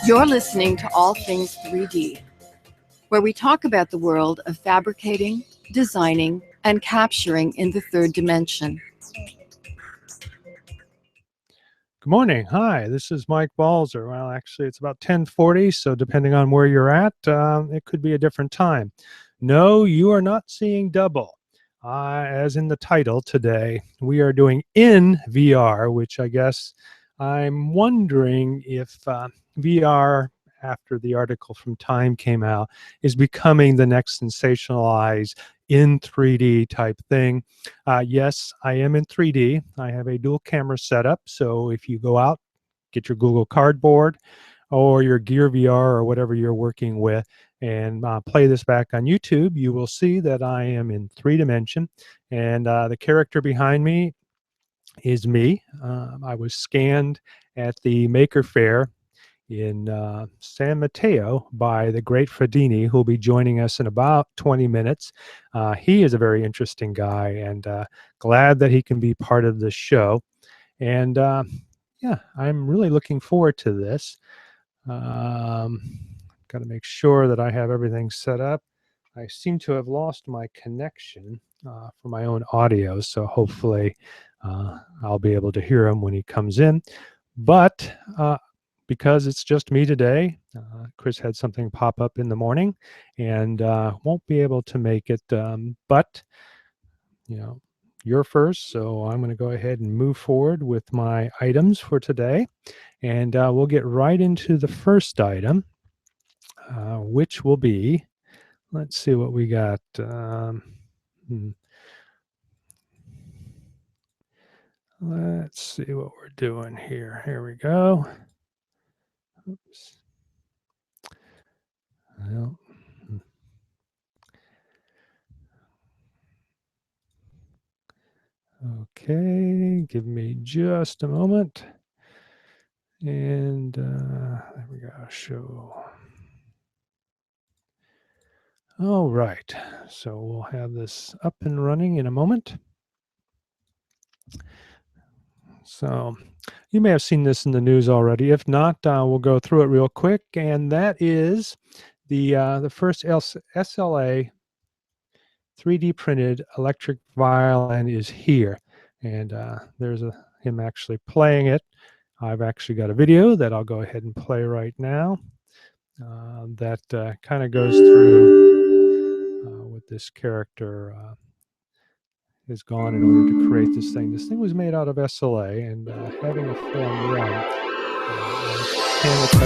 You're listening to All Things 3D, where we talk about the world of fabricating, designing, and capturing in the third dimension. Good morning. Hi, this is Mike Balzer. Well, actually, it's about 10:40, so depending on where you're at, it could be a different time. No, you are not seeing double. As in the title today, we are doing in VR, which I guess I'm wondering if VR, after the article from Time came out, is becoming the next sensationalized in 3D type thing. Yes, I am in 3D. I have a dual camera setup, so if you go out, get your Google Cardboard or your Gear VR or whatever you're working with and play this back on YouTube, you will see that I am in 3D, and the character behind me is me. I was scanned at the Maker Faire in San Mateo by the Great Fredini, who will be joining us in about 20 minutes. He is a very interesting guy, and glad that he can be part of this show. And yeah, I'm really looking forward to this. Got to make sure that I have everything set up. I seem to have lost my connection for my own audio, so hopefully I'll be able to hear him when he comes in. But because it's just me today, Chris had something pop up in the morning and won't be able to make it. But, you know, you're first, so I'm going to go ahead and move forward with my items for today. And we'll get right into the first item, which will be, let's see what we got. Let's see what we're doing here. Here we go. Oops. Well, okay, give me just a moment. And there we go, show. All right, so we'll have this up and running in a moment. So you may have seen this in the news already. If not, we'll go through it real quick. And that is the first SLA 3D printed electric violin is here. And there's him actually playing it. I've actually got a video that I'll go ahead and play right now that kind of goes through what this character has gone in order to create this thing. This thing was made out of SLA, and having a film run, camera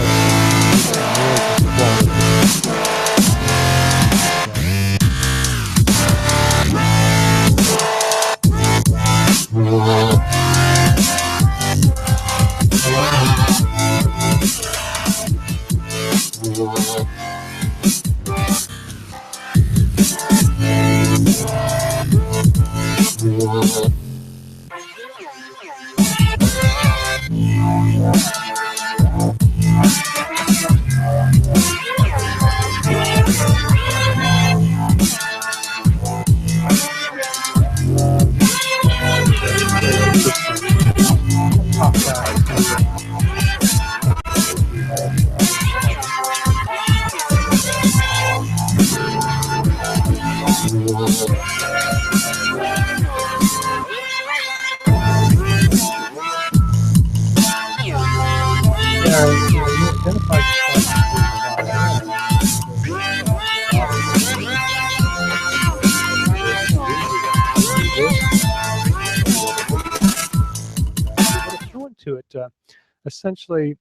essentially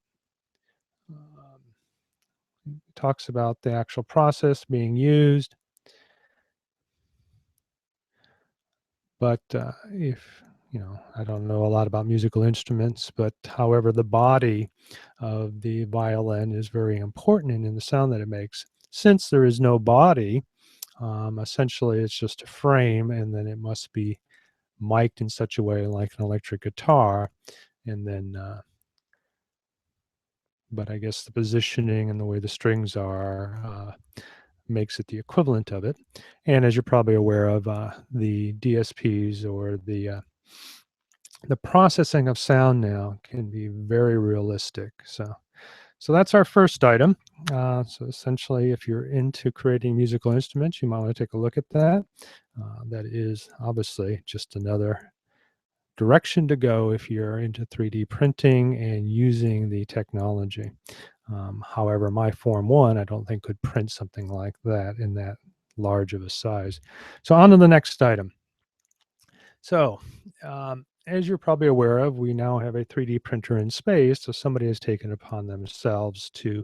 talks about the actual process being used. But if, you know, I don't know a lot about musical instruments, but however, the body of the violin is very important in the sound that it makes. Since there is no body, essentially it's just a frame, and then it must be mic'd in such a way like an electric guitar, and then but I guess the positioning and the way the strings are makes it the equivalent of it. And as you're probably aware of, the DSPs, or the processing of sound now, can be very realistic. So So that's our first item. So essentially, if you're into creating musical instruments, you might want to take a look at that. That is obviously just another direction to go if you're into 3D printing and using the technology. However, my Form 1, I don't think could print something like that in that large of a size. So on to the next item. So as you're probably aware of, we now have a 3D printer in space. So somebody has taken upon themselves to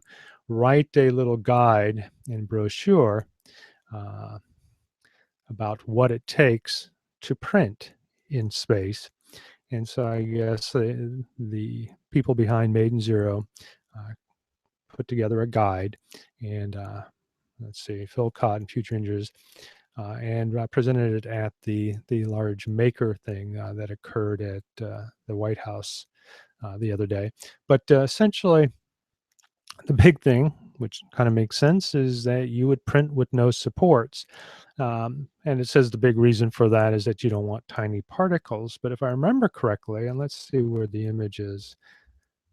write a little guide and brochure uh, about what it takes to print in space. And so I guess the people behind Maiden Zero uh, put together a guide, and let's see, Phil Cotton, Future Engineers, and presented it at the large maker thing that occurred at the White House the other day. But essentially, the big thing, which kind of makes sense, is that you would print with no supports. And it says the big reason for that is that you don't want tiny particles. But if I remember correctly, and let's see where the image is,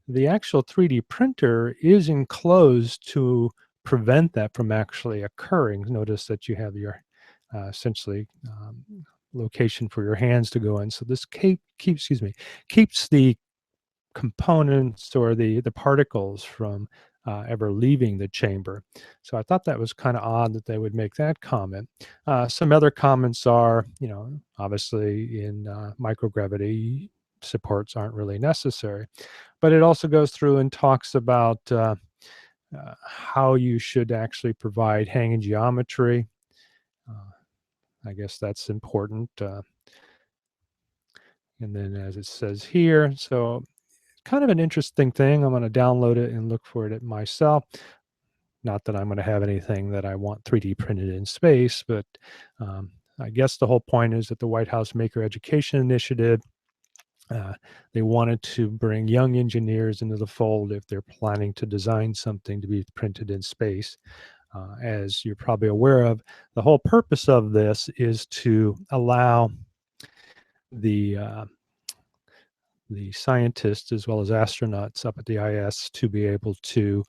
the actual 3D printer is enclosed to prevent that from actually occurring. Notice that you have your essentially location for your hands to go in. So this keeps the components or the particles from ever leaving the chamber. So I thought that was kind of odd that they would make that comment. Some other comments are, obviously in microgravity, supports aren't really necessary. But it also goes through and talks about how you should actually provide hanging geometry. I guess that's important. And then as it says here, so kind of an interesting thing. I'm going to download it and look for it myself. Not that I'm going to have anything that I want 3D printed in space, but I guess the whole point is that the White House Maker Education Initiative, they wanted to bring young engineers into the fold if they're planning to design something to be printed in space. As you're probably aware of, the whole purpose of this is to allow the scientists as well as astronauts up at the IS to be able to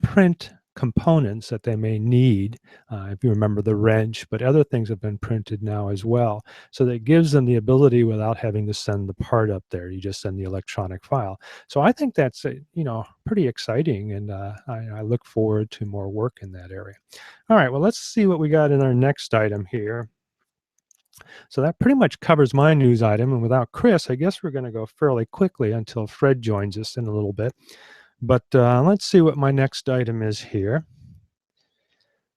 print components that they may need. If you remember the wrench, but other things have been printed now as well. So that gives them the ability without having to send the part up there. You just send the electronic file. So I think that's pretty exciting, and I look forward to more work in that area. All right, well, let's see what we got in our next item here. So that pretty much covers my news item. And without Chris, I guess we're going to go fairly quickly until Fred joins us in a little bit. But let's see what my next item is here.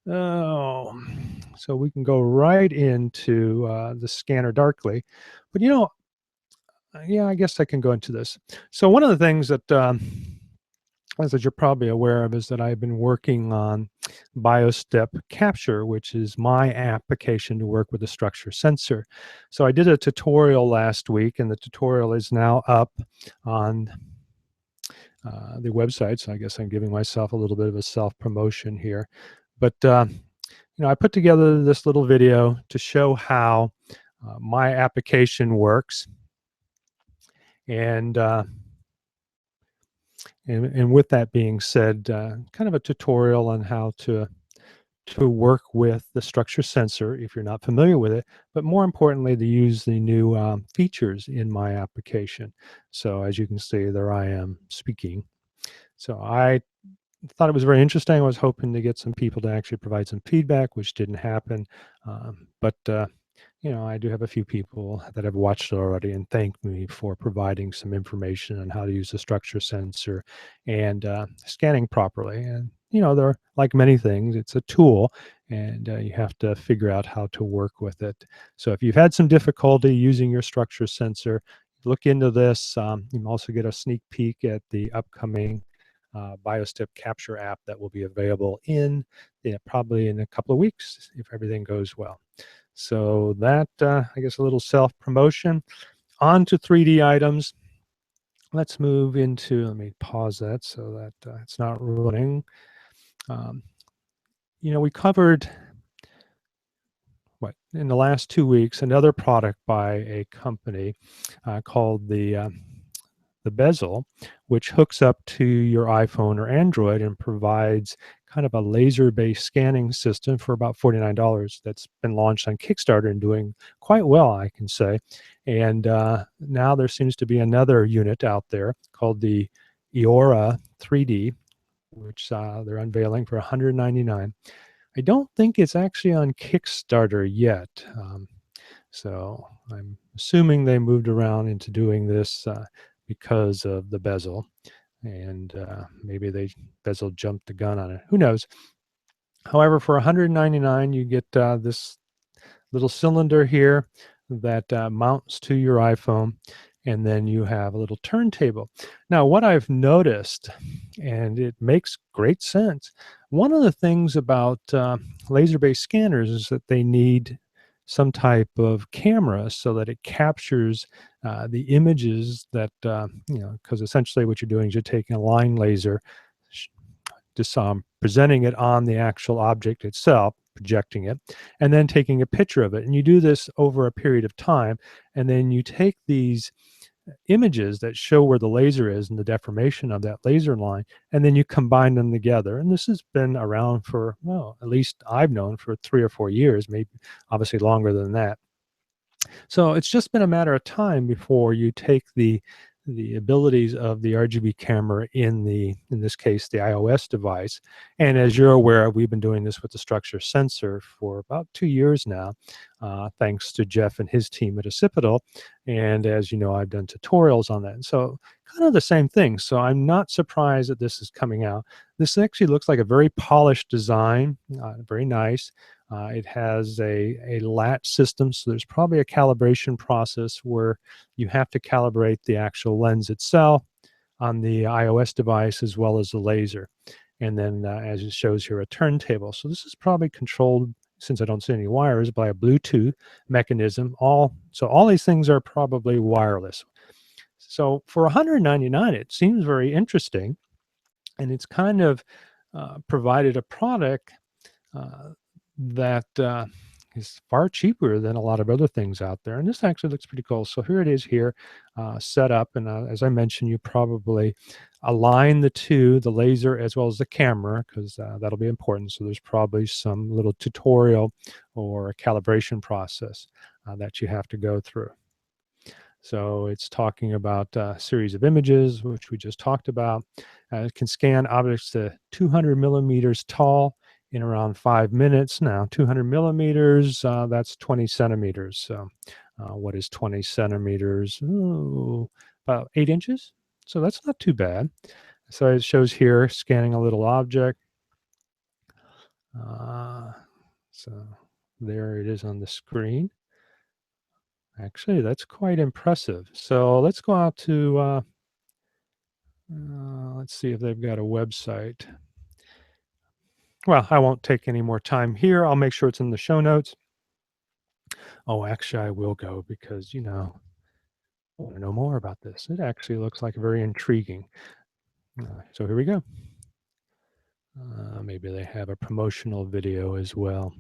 Oh, so we can go right into the scanner darkly. But yeah, I guess I can go into this. So one of the things that as you're probably aware of, is that I've been working on BioStep Capture, which is my application to work with a structure sensor. So I did a tutorial last week, and the tutorial is now up on the website. So I guess I'm giving myself a little bit of a self-promotion here. But, I put together this little video to show how my application works. And with that being said, kind of a tutorial on how to work with the structure sensor if you're not familiar with it, but more importantly, to use the new features in my application. So as you can see, there I am speaking. So I thought it was very interesting. I was hoping to get some people to actually provide some feedback, which didn't happen. But I do have a few people that have watched it already and thanked me for providing some information on how to use the structure sensor and scanning properly. And, they're like many things, it's a tool, and you have to figure out how to work with it. So if you've had some difficulty using your structure sensor, look into this. You can also get a sneak peek at the upcoming BioStep Capture app that will be available probably in a couple of weeks if everything goes well. So that, I guess, a little self-promotion. On to 3D items. Let's move into, let me pause that so that it's not running. We covered, in the last 2 weeks, another product by a company called the the bezel, which hooks up to your iPhone or Android and provides kind of a laser-based scanning system for about $49 that's been launched on Kickstarter and doing quite well, I can say. And now there seems to be another unit out there called the Eora 3D, which they're unveiling for $199. I don't think it's actually on Kickstarter yet. So I'm assuming they moved around into doing this because of the bezel, and maybe they bezel jumped the gun on it. Who knows? However, for $199, you get this little cylinder here that mounts to your iPhone, and then you have a little turntable. Now, what I've noticed, and it makes great sense, one of the things about laser-based scanners is that they need some type of camera so that it captures the images that, because essentially what you're doing is you're taking a line laser, just presenting it on the actual object itself, projecting it, and then taking a picture of it. And you do this over a period of time, and then you take these images that show where the laser is and the deformation of that laser line, and then you combine them together. And this has been around for, well, at least I've known for 3 or 4 years, maybe obviously longer than that. So it's just been a matter of time before you take the abilities of the RGB camera in this case, the iOS device. And as you're aware, we've been doing this with the structure sensor for about 2 years now, thanks to Jeff and his team at Occipital. And as you know, I've done tutorials on that. And so kind of the same thing. So I'm not surprised that this is coming out. This actually looks like a very polished design, very nice. It has a latch system, so there's probably a calibration process where you have to calibrate the actual lens itself on the iOS device as well as the laser. And then as it shows here, a turntable. So this is probably controlled, since I don't see any wires, by a Bluetooth mechanism. So all these things are probably wireless. So for $199, it seems very interesting. And it's kind of provided a product that is far cheaper than a lot of other things out there. And this actually looks pretty cool. So here it is here, set up. And as I mentioned, you probably align the two, the laser as well as the camera, because that'll be important. So there's probably some little tutorial or a calibration process that you have to go through. So it's talking about a series of images, which we just talked about. It can scan objects to 200 millimeters tall in around 5 minutes. Now, 200 millimeters, that's 20 centimeters. So what is 20 centimeters? Oh, about 8 inches. So that's not too bad. So it shows here scanning a little object. So there it is on the screen. Actually, that's quite impressive. So let's go out to, let's see if they've got a website. Well, I won't take any more time here. I'll make sure it's in the show notes. Oh, actually, I will go because, I want to know more about this. It actually looks like very intriguing. So here we go. Maybe they have a promotional video as well.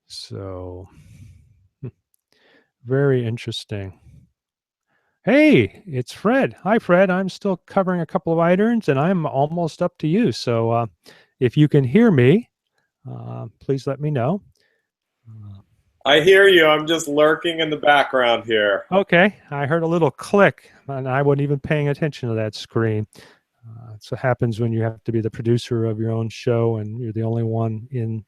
So, very interesting. Hey, it's Fred. Hi, Fred. I'm still covering a couple of items, and I'm almost up to you. So if you can hear me, please let me know. I hear you. I'm just lurking in the background here. Okay. I heard a little click, and I wasn't even paying attention to that screen. So it happens when you have to be the producer of your own show, and you're the only one in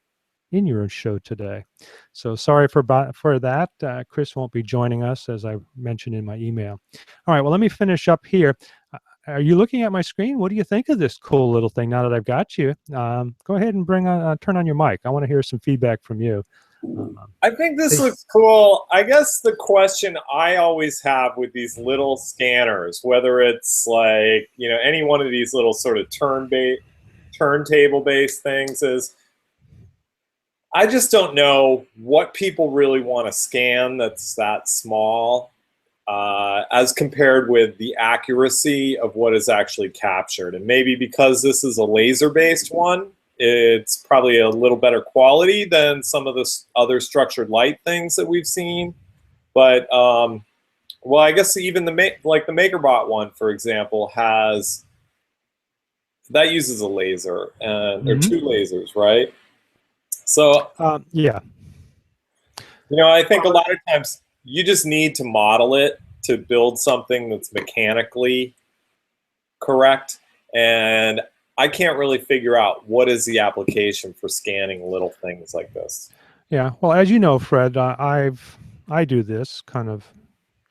your show today. So sorry for that. Chris won't be joining us, as I mentioned in my email. All right, well, let me finish up here. Are you looking at my screen? What do you think of this cool little thing now that I've got you? Go ahead and turn on your mic. I want to hear some feedback from you. I think this looks cool. I guess the question I always have with these little scanners, whether it's like, any one of these little sort of turntable-based things, is I just don't know what people really want to scan that's that small as compared with the accuracy of what is actually captured. And maybe because this is a laser-based one, it's probably a little better quality than some of the other structured light things that we've seen. But Well, I guess even like the MakerBot one, for example, that uses a laser and or Hmm. two lasers, right? So, Yeah. I think a lot of times you just need to model it to build something that's mechanically correct. And I can't really figure out what is the application for scanning little things like this. Yeah. Well, as you know, Fred, I do this kind of,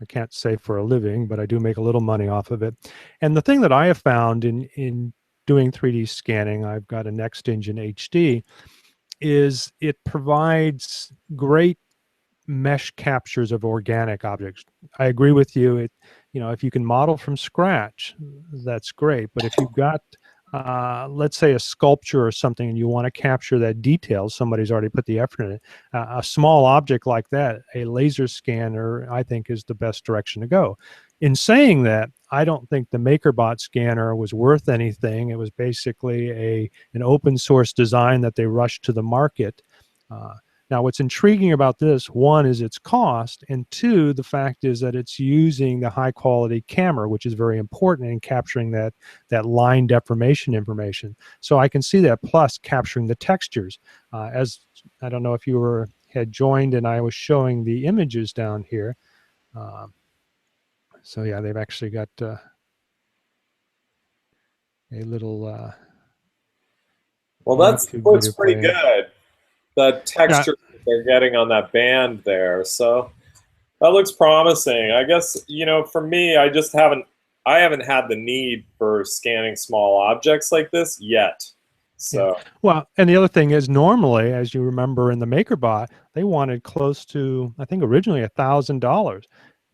I can't say for a living, but I do make a little money off of it. And the thing that I have found in doing 3D scanning, I've got a Next Engine HD, is it provides great mesh captures of organic objects. I agree with you. If you can model from scratch, that's great. But if you've got, let's say, a sculpture or something, and you want to capture that detail, somebody's already put the effort in it. A small object like that, a laser scanner, I think, is the best direction to go. In saying that, I don't think the MakerBot scanner was worth anything. It was basically an open source design that they rushed to the market. Now, what's intriguing about this, one, is its cost, and two, the fact is that it's using the high quality camera, which is very important in capturing that line deformation information. So I can see that, plus capturing the textures. As I don't know if you had joined and I was showing the images down here. So yeah, they've actually got a little Well, that YouTube looks video pretty playing. good. The Yeah, texture they're getting on that band there. So that looks promising. I guess, for me, I haven't had the need for scanning small objects like this yet. yeah. So, Well, and the other thing is, normally, as you remember in the MakerBot, they wanted close to, I think, originally $1,000.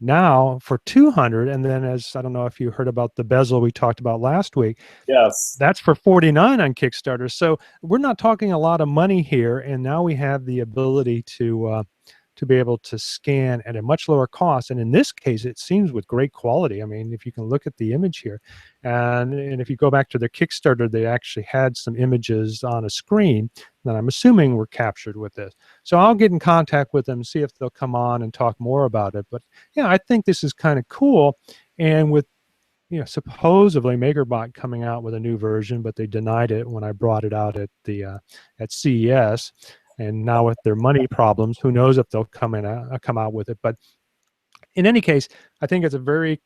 Now for 200, and then, as I don't know if you heard about the bezel we talked about last week, yes. that's for 49 on Kickstarter. So we're not talking a lot of money here, and now we have the ability to be able to scan at a much lower cost. And in this case, it seems with great quality. I mean, if you can look at the image here, and if you go back to their Kickstarter, they actually had some images on a screen that I'm assuming were captured with this. So I'll get in contact with them, see if they'll come on and talk more about it. But yeah, I think this is kind of cool. And with supposedly MakerBot coming out with a new version, but they denied it when I brought it out at CES. And now with their money problems, who knows if they'll come out with it. But in any case, I think it's a very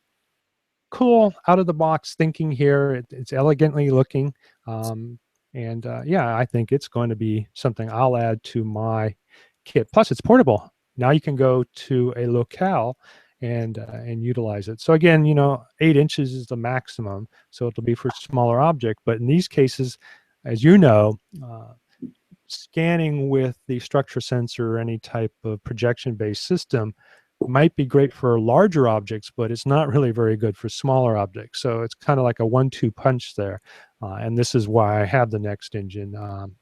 cool out of the box thinking here. It's elegantly looking, and yeah, I think it's going to be something I'll add to my kit. Plus, it's portable. Now you can go to a locale and utilize it. So again, 8 inches is the maximum, so it'll be for smaller object. But in these cases, as you know, scanning with the structure sensor or any type of projection-based system might be great for larger objects, but it's not really very good for smaller objects. So it's kind of like a 1-2 punch there. And this is why I have the Next Engine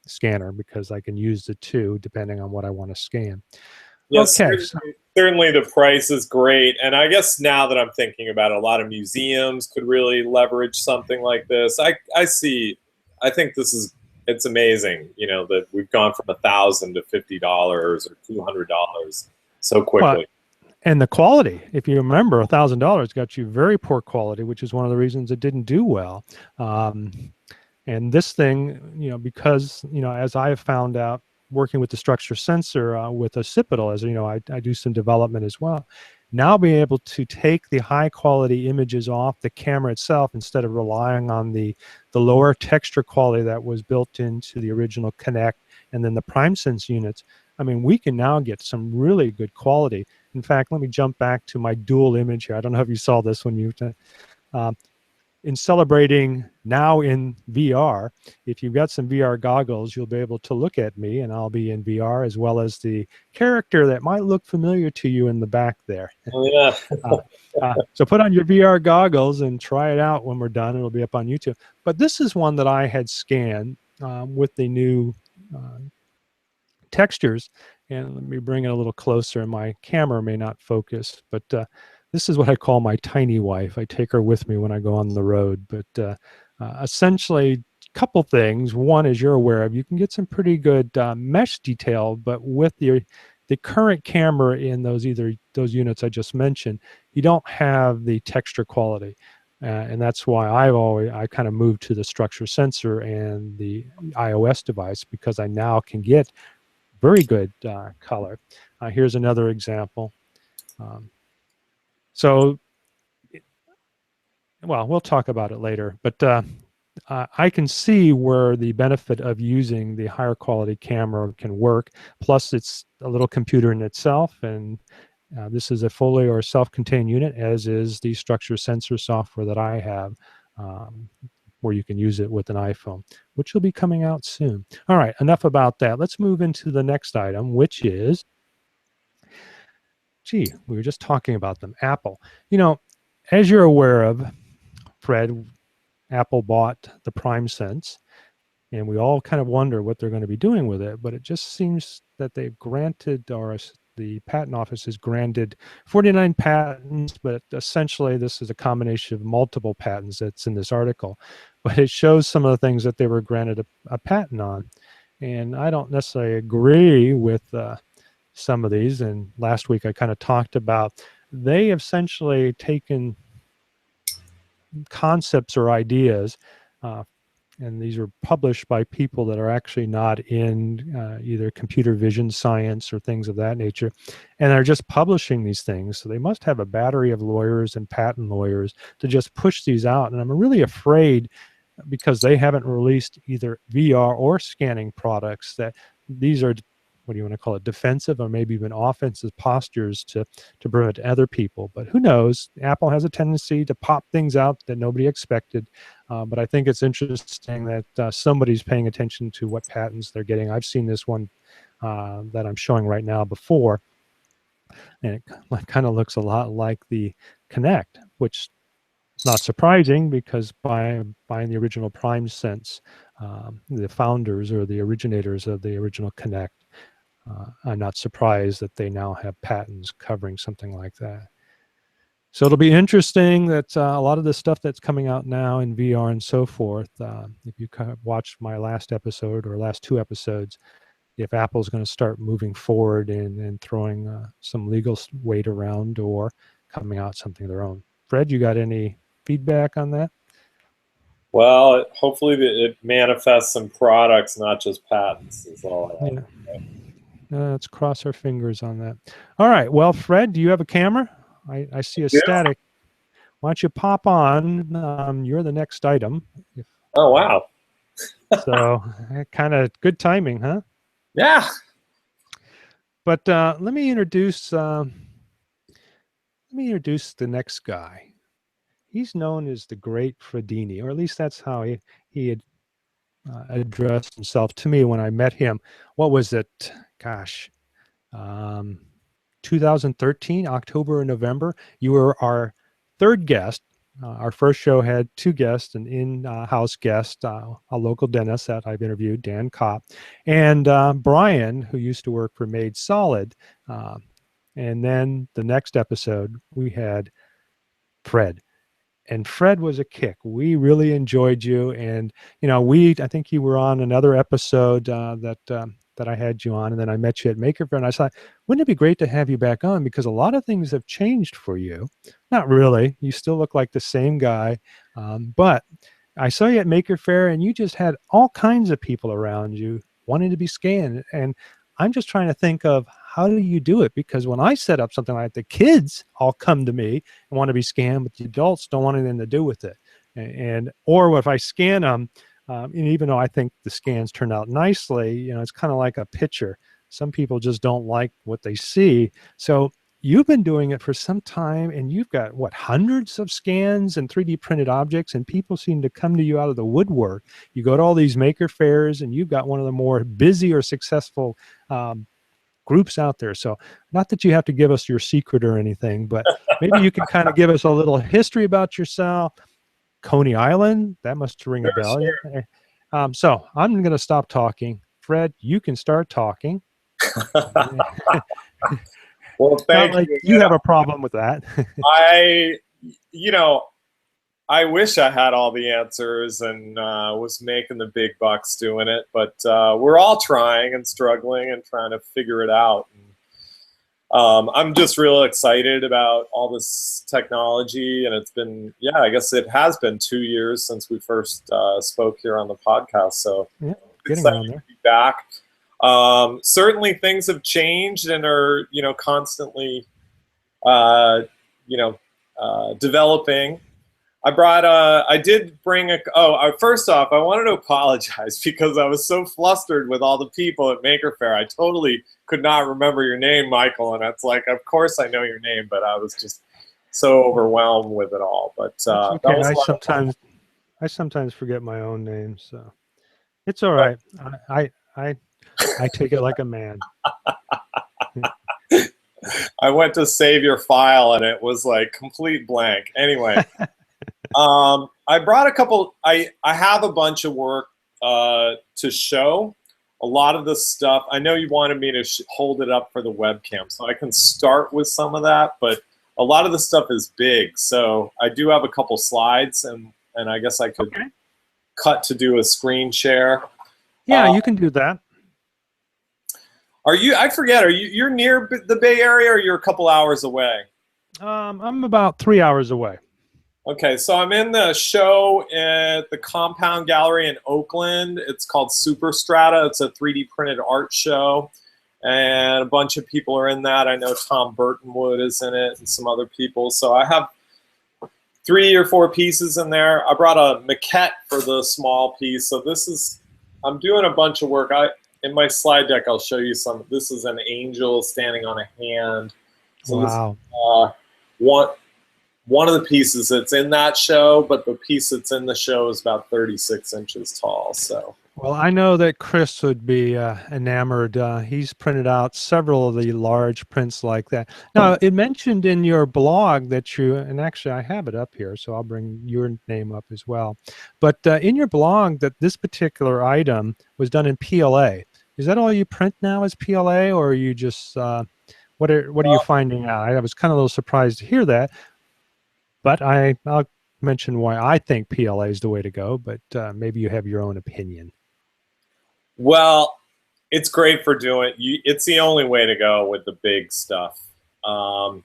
scanner, because I can use the two depending on what I want to scan. Yes, Okay, so certainly the price is great. And I guess now that I'm thinking about it, a lot of museums could really leverage something like this. I think it's amazing, that we've gone from $1,000 to $50 or $200 so well, quickly. and the quality, if you remember, $1,000 got you very poor quality, which is one of the reasons it didn't do well. And this thing, because, as I have found out working with the structure sensor with occipital, as you know, I do some development as well. Now being able to take the high quality images off the camera itself instead of relying on the lower texture quality that was built into the original Connect and then the PrimeSense units. I mean, we can now get some really good quality. In fact, let me jump back to my dual image here. I don't know if you saw this when you in celebrating now in VR. If you've got some VR goggles, you'll be able to look at me and I'll be in VR, as well as the character that might look familiar to you in the back there. Oh, yeah. So put on your VR goggles and try it out when we're done. It'll be up on YouTube. But this is one that I had scanned with the new textures. And let me bring it a little closer. My camera may not focus, but this is what I call my tiny wife. I take her with me when I go on the road. But essentially, a couple things. One, as you're aware of, you can get some pretty good mesh detail, but with the the current camera in those units I just mentioned, you don't have the texture quality. And that's why I kind of moved to the structure sensor and the iOS device, because I now can get very good color. Here's another example. So, well, we'll talk about it later, but I can see where the benefit of using the higher quality camera can work. Plus, it's a little computer in itself, and this is a fully or self-contained unit, as is the structure sensor software that I have, where you can use it with an iPhone, which will be coming out soon. All right, enough about that. Let's move into the next item, which is, gee, we were just talking about them, Apple. You know, as you're aware of, Fred, Apple bought the Prime Sense, and we all kind of wonder what they're going to be doing with it, but it just seems that they've granted, or the patent office has granted 49 patents, but essentially this is a combination of multiple patents that's in this article. But it shows some of the things that they were granted a patent on. And I don't necessarily agree with some of these. And last week I kind of talked about, they essentially taken concepts or ideas, and these are published by people that are actually not in either computer vision science or things of that nature, and they're just publishing these things. So they must have a battery of lawyers and patent lawyers to just push these out. And I'm really afraid, because they haven't released either VR or scanning products, that these are, what do you want to call it, defensive or maybe even offensive postures to prevent other people. But who knows? Apple has a tendency to pop things out that nobody expected. But I think it's interesting that somebody's paying attention to what patents they're getting. I've seen this one that I'm showing right now before, and it kind of looks a lot like the Kinect, which is not surprising, because buying the original Prime Sense, the founders or the originators of the original Kinect, I'm not surprised that they now have patents covering something like that. So it'll be interesting that a lot of the stuff that's coming out now in VR and so forth, if you kind of watched my last episode or last two episodes, if Apple's going to start moving forward and throwing some legal weight around or coming out something of their own. Fred, you got any feedback on that? Well, hopefully it manifests some products, not just patents, is all I have. Yeah. Let's cross our fingers on that. All right. Well, Fred, do you have a camera? I see a static. Why don't you pop on? You're the next item. Oh, wow. So kind of good timing, huh? Yeah. But let me introduce the next guy. He's known as the Great Fredini, or at least that's how he had addressed himself to me when I met him. What was it? Gosh, 2013, October or November. You were our third guest. Our first show had two guests, an in-house guest, a local dentist that I've interviewed, Dan Kopp, and Brian, who used to work for Made Solid. And then the next episode, we had Fred. And Fred was a kick. We really enjoyed you. And, you know, I think you were on another episode that I had you on, and then I met you at Maker Faire, and I thought, wouldn't it be great to have you back on, because a lot of things have changed for you. Not really. You still look like the same guy. But I saw you at Maker Faire, and you just had all kinds of people around you wanting to be scanned. And I'm just trying to think of, how do you do it? Because when I set up something like that, the kids all come to me and want to be scanned, but the adults don't want anything to do with it. Or if I scan them, and even though I think the scans turn out nicely, you know, it's kind of like a picture. Some people just don't like what they see. So you've been doing it for some time, and you've got, what, hundreds of scans and 3D printed objects, and people seem to come to you out of the woodwork. You go to all these Maker Fairs, and you've got one of the more busy or successful groups out there. So not that you have to give us your secret or anything, but maybe you can kind of give us a little history about yourself. Coney Island, that must ring a bell. Sure. So I'm going to stop talking. Fred, you can start talking. Well, thank you. You have a problem with that. I wish I had all the answers and was making the big bucks doing it, but we're all trying and struggling and trying to figure it out. And I'm just real excited about all this technology, and it's been, yeah, I guess it has been 2 years since we first spoke here on the podcast. So Yeah, getting excited around there. to be back. Certainly, things have changed and are, constantly, developing. I did bring first off, I wanted to apologize because I was so flustered with all the people at Maker Faire. I totally could not remember your name, Michael. And it's like, of course I know your name, but I was just so overwhelmed with it all. But that Okay, was a lot of fun. I sometimes forget my own name, so it's all right. I take it like a man. I went to save your file and it was like complete blank. Anyway, I brought a couple. I have a bunch of work to show. A lot of the stuff. I know you wanted me to hold it up for the webcam, so I can start with some of that. But a lot of the stuff is big, so I do have a couple slides, and I guess I could cut to do a screen share. Yeah, you can do that. Are you? I forget. You're near the Bay Area, or you're a couple hours away? I'm about 3 hours away. Okay, so I'm in the show at the Compound Gallery in Oakland. It's called Superstrata. It's a 3D printed art show, and a bunch of people are in that. I know Tom Burtonwood is in it and some other people. So I have 3 or 4 pieces in there. I brought a maquette for the small piece. So I'm doing a bunch of work. In my slide deck, I'll show you some. This is an angel standing on a hand. So Wow. This, one of the pieces that's in that show, but the piece that's in the show is about 36 inches tall. So, well, I know that Chris would be enamored. He's printed out several of the large prints like that. Now, it mentioned in your blog that and actually I have it up here, so I'll bring your name up as well. But in your blog that this particular item was done in PLA. Is that all you print now is PLA, or are you just, what are you finding out? I was kind of a little surprised to hear that. But I'll mention why I think PLA is the way to go, but maybe you have your own opinion. Well, it's great for doing. It's the only way to go with the big stuff. I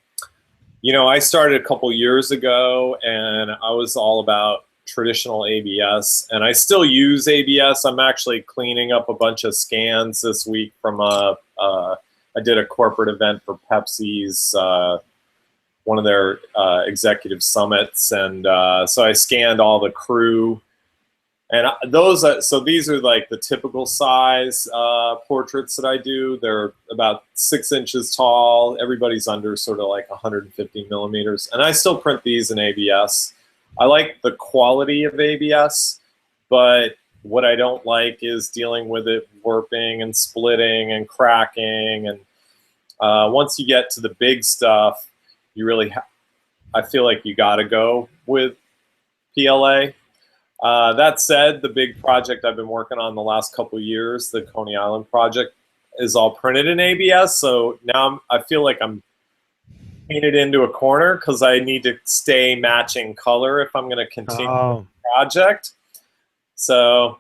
started a couple years ago, and I was all about traditional ABS, and I still use ABS. I'm actually cleaning up a bunch of scans this week from I did a corporate event for Pepsi's. One of their executive summits, and so I scanned all the crew, and so these are like the typical size portraits that I do. They're about 6 inches tall. Everybody's under sort of like 150 millimeters, and I still print these in ABS. I like the quality of ABS, but what I don't like is dealing with it warping and splitting and cracking, and once you get to the big stuff, you really, I feel like you got to go with PLA. That said, the big project I've been working on the last couple of years, the Coney Island project, is all printed in ABS. So now I feel like I'm painted into a corner because I need to stay matching color if I'm going to continue the project. So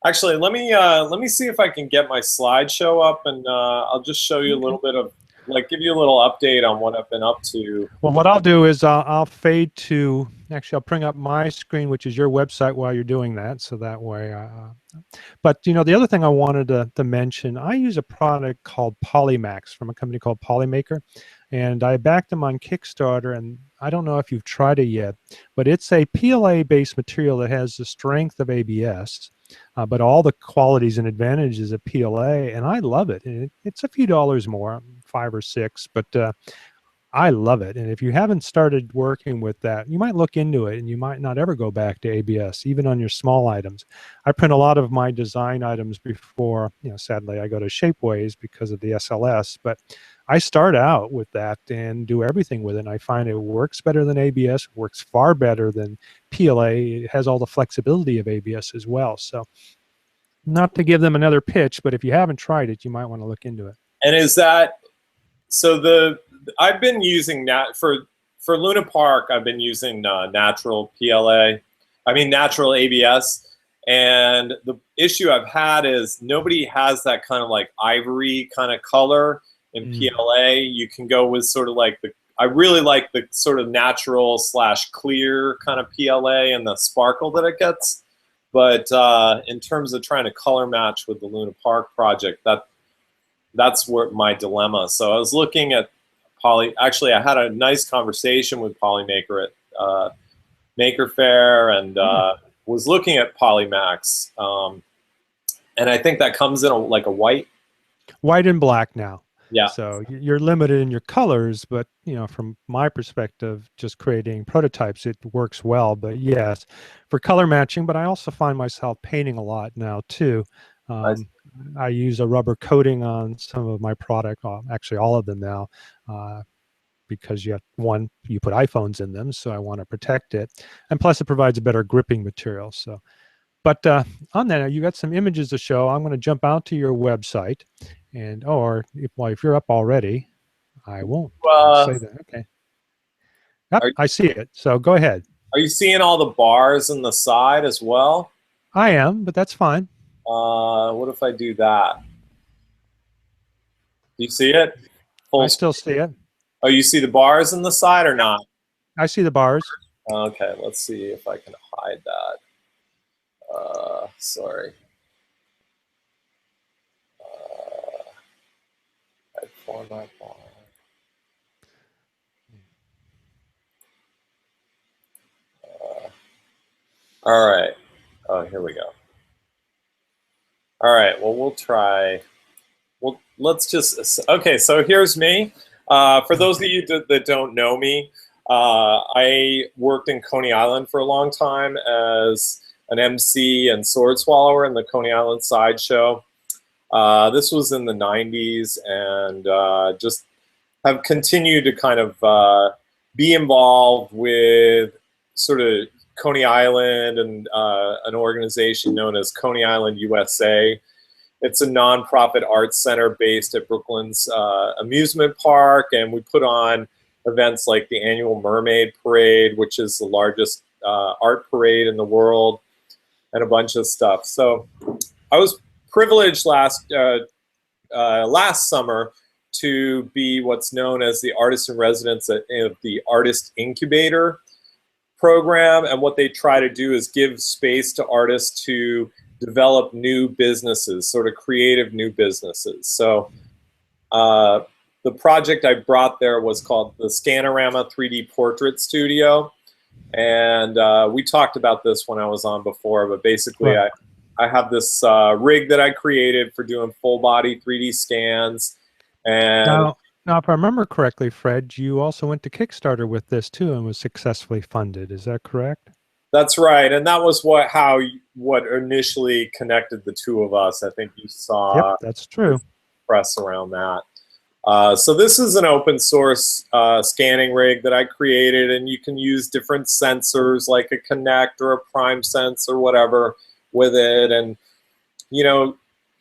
actually, let me see if I can get my slideshow up, and I'll just show you a little bit of, give you a little update on what I've been up to. Well, what I'll do is I'll fade to, actually I'll bring up my screen, which is your website, while you're doing that, so that way. But the other thing I wanted to mention, I use a product called Polymax from a company called Polymaker, and I backed them on Kickstarter, and I don't know if you've tried it yet, but it's a PLA-based material that has the strength of ABS, but all the qualities and advantages of PLA, and I love it. And it's a few dollars more, $5 or $6, but I love it. And if you haven't started working with that, you might look into it, and you might not ever go back to ABS, even on your small items. I print a lot of my design items before, sadly I go to Shapeways because of the SLS, but I start out with that and do everything with it. And I find it works better than ABS, works far better than PLA. It has all the flexibility of ABS as well. So not to give them another pitch, but if you haven't tried it, you might want to look into it. And is that, so I've been using that for Luna Park. I've been using natural natural ABS. And the issue I've had is nobody has that kind of like ivory kind of color in PLA. You can go with sort of like I really like the sort of natural / clear kind of PLA and the sparkle that it gets. But in terms of trying to color match with the Luna Park project, that's where my dilemma. So I was looking at actually I had a nice conversation with Polymaker at Maker Faire, and was looking at Polymax. And I think that comes in like a white and black now. Yeah. So you're limited in your colors, but from my perspective, just creating prototypes, it works well. But yes, for color matching, but I also find myself painting a lot now too. I use a rubber coating on some of my product, actually all of them now, because you put iPhones in them, so I want to protect it. And plus it provides a better gripping material. So, but on that, you got some images to show. I'm going to jump out to your website, and if you're up already, I won't say that. Okay. Yep, I see it. So go ahead. Are you seeing all the bars in the side as well? I am, but that's fine. What if I do that? Do you see it? I still see it. Oh, you see the bars in the side or not? I see the bars. Okay, let's see if I can hide that. Sorry. Hide format bar. All right. Oh, here we go. All right. Well, we'll try. Well, let's just. Okay. So here's me. For those of you that don't know me, I worked in Coney Island for a long time as an MC and sword swallower in the Coney Island Sideshow. This was in the 90s, and just have continued to kind of be involved with sort of Coney Island and an organization known as Coney Island USA. It's a nonprofit arts center based at Brooklyn's amusement park, and we put on events like the annual Mermaid Parade, which is the largest art parade in the world, and a bunch of stuff. So I was privileged last summer to be what's known as the artist in residence of the Artist Incubator program, and what they try to do is give space to artists to develop new businesses, sort of creative new businesses. So the project I brought there was called the Scanorama 3D Portrait Studio, and we talked about this when I was on before, but basically I have this rig that I created for doing full body 3D scans. And now, if I remember correctly, Fred, you also went to Kickstarter with this too and was successfully funded. Is that correct? That's right, and that was what initially connected the two of us. I think you saw. Yep, that's true. Press around that. So this is an open source scanning rig that I created, and you can use different sensors like a Kinect or a Prime Sense or whatever with it. And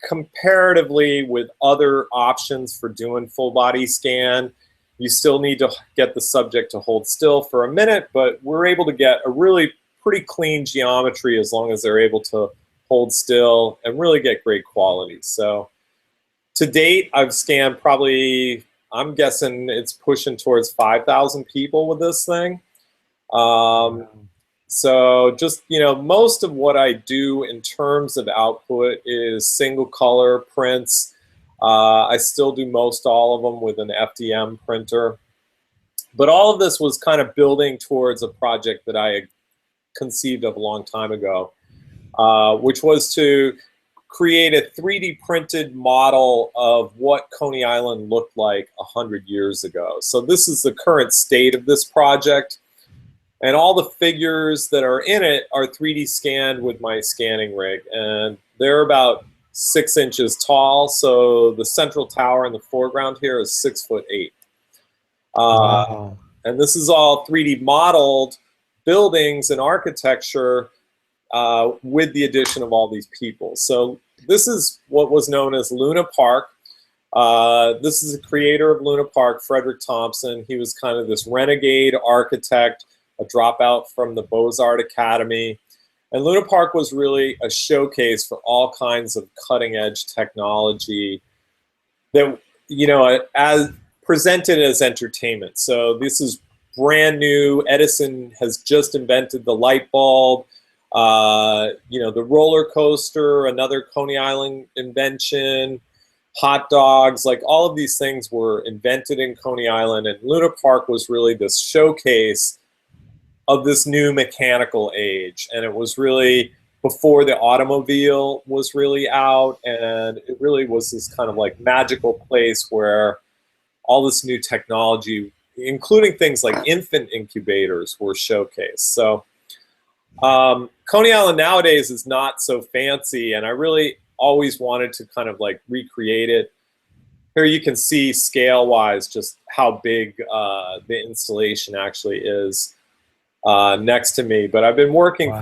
comparatively with other options for doing full body scan, you still need to get the subject to hold still for a minute, but we're able to get a really pretty clean geometry as long as they're able to hold still and really get great quality. So to date, I've scanned probably, I'm guessing it's pushing towards 5,000 people with this thing. So just, most of what I do in terms of output is single color prints. I still do all of them with an FDM printer. But all of this was kind of building towards a project that I had conceived of a long time ago, which was to create a 3D printed model of what Coney Island looked like 100 years ago. So this is the current state of this project. And all the figures that are in it are 3D scanned with my scanning rig. And they're about 6 inches tall. So the central tower in the foreground here is 6'8". Wow. And this is all 3D modeled buildings and architecture with the addition of all these people. So this is what was known as Luna Park. This is the creator of Luna Park, Frederick Thompson. He was kind of this renegade architect, a dropout from the Beaux-Arts Academy. And Luna Park was really a showcase for all kinds of cutting-edge technology that you know, as presented as entertainment. So this is brand new. Edison has just invented the light bulb. You know, the roller coaster, another Coney Island invention, hot dogs, like all of these things were invented in Coney Island, and Luna Park was really this showcase of this new mechanical age. And it was really before the automobile was really out, and it really was this kind of like magical place where all this new technology, including things like infant incubators, were showcased. So Coney Island nowadays is not so fancy, and I really always wanted to kind of like recreate it. Here you can see scale-wise just how big the installation actually is next to me. But I've been working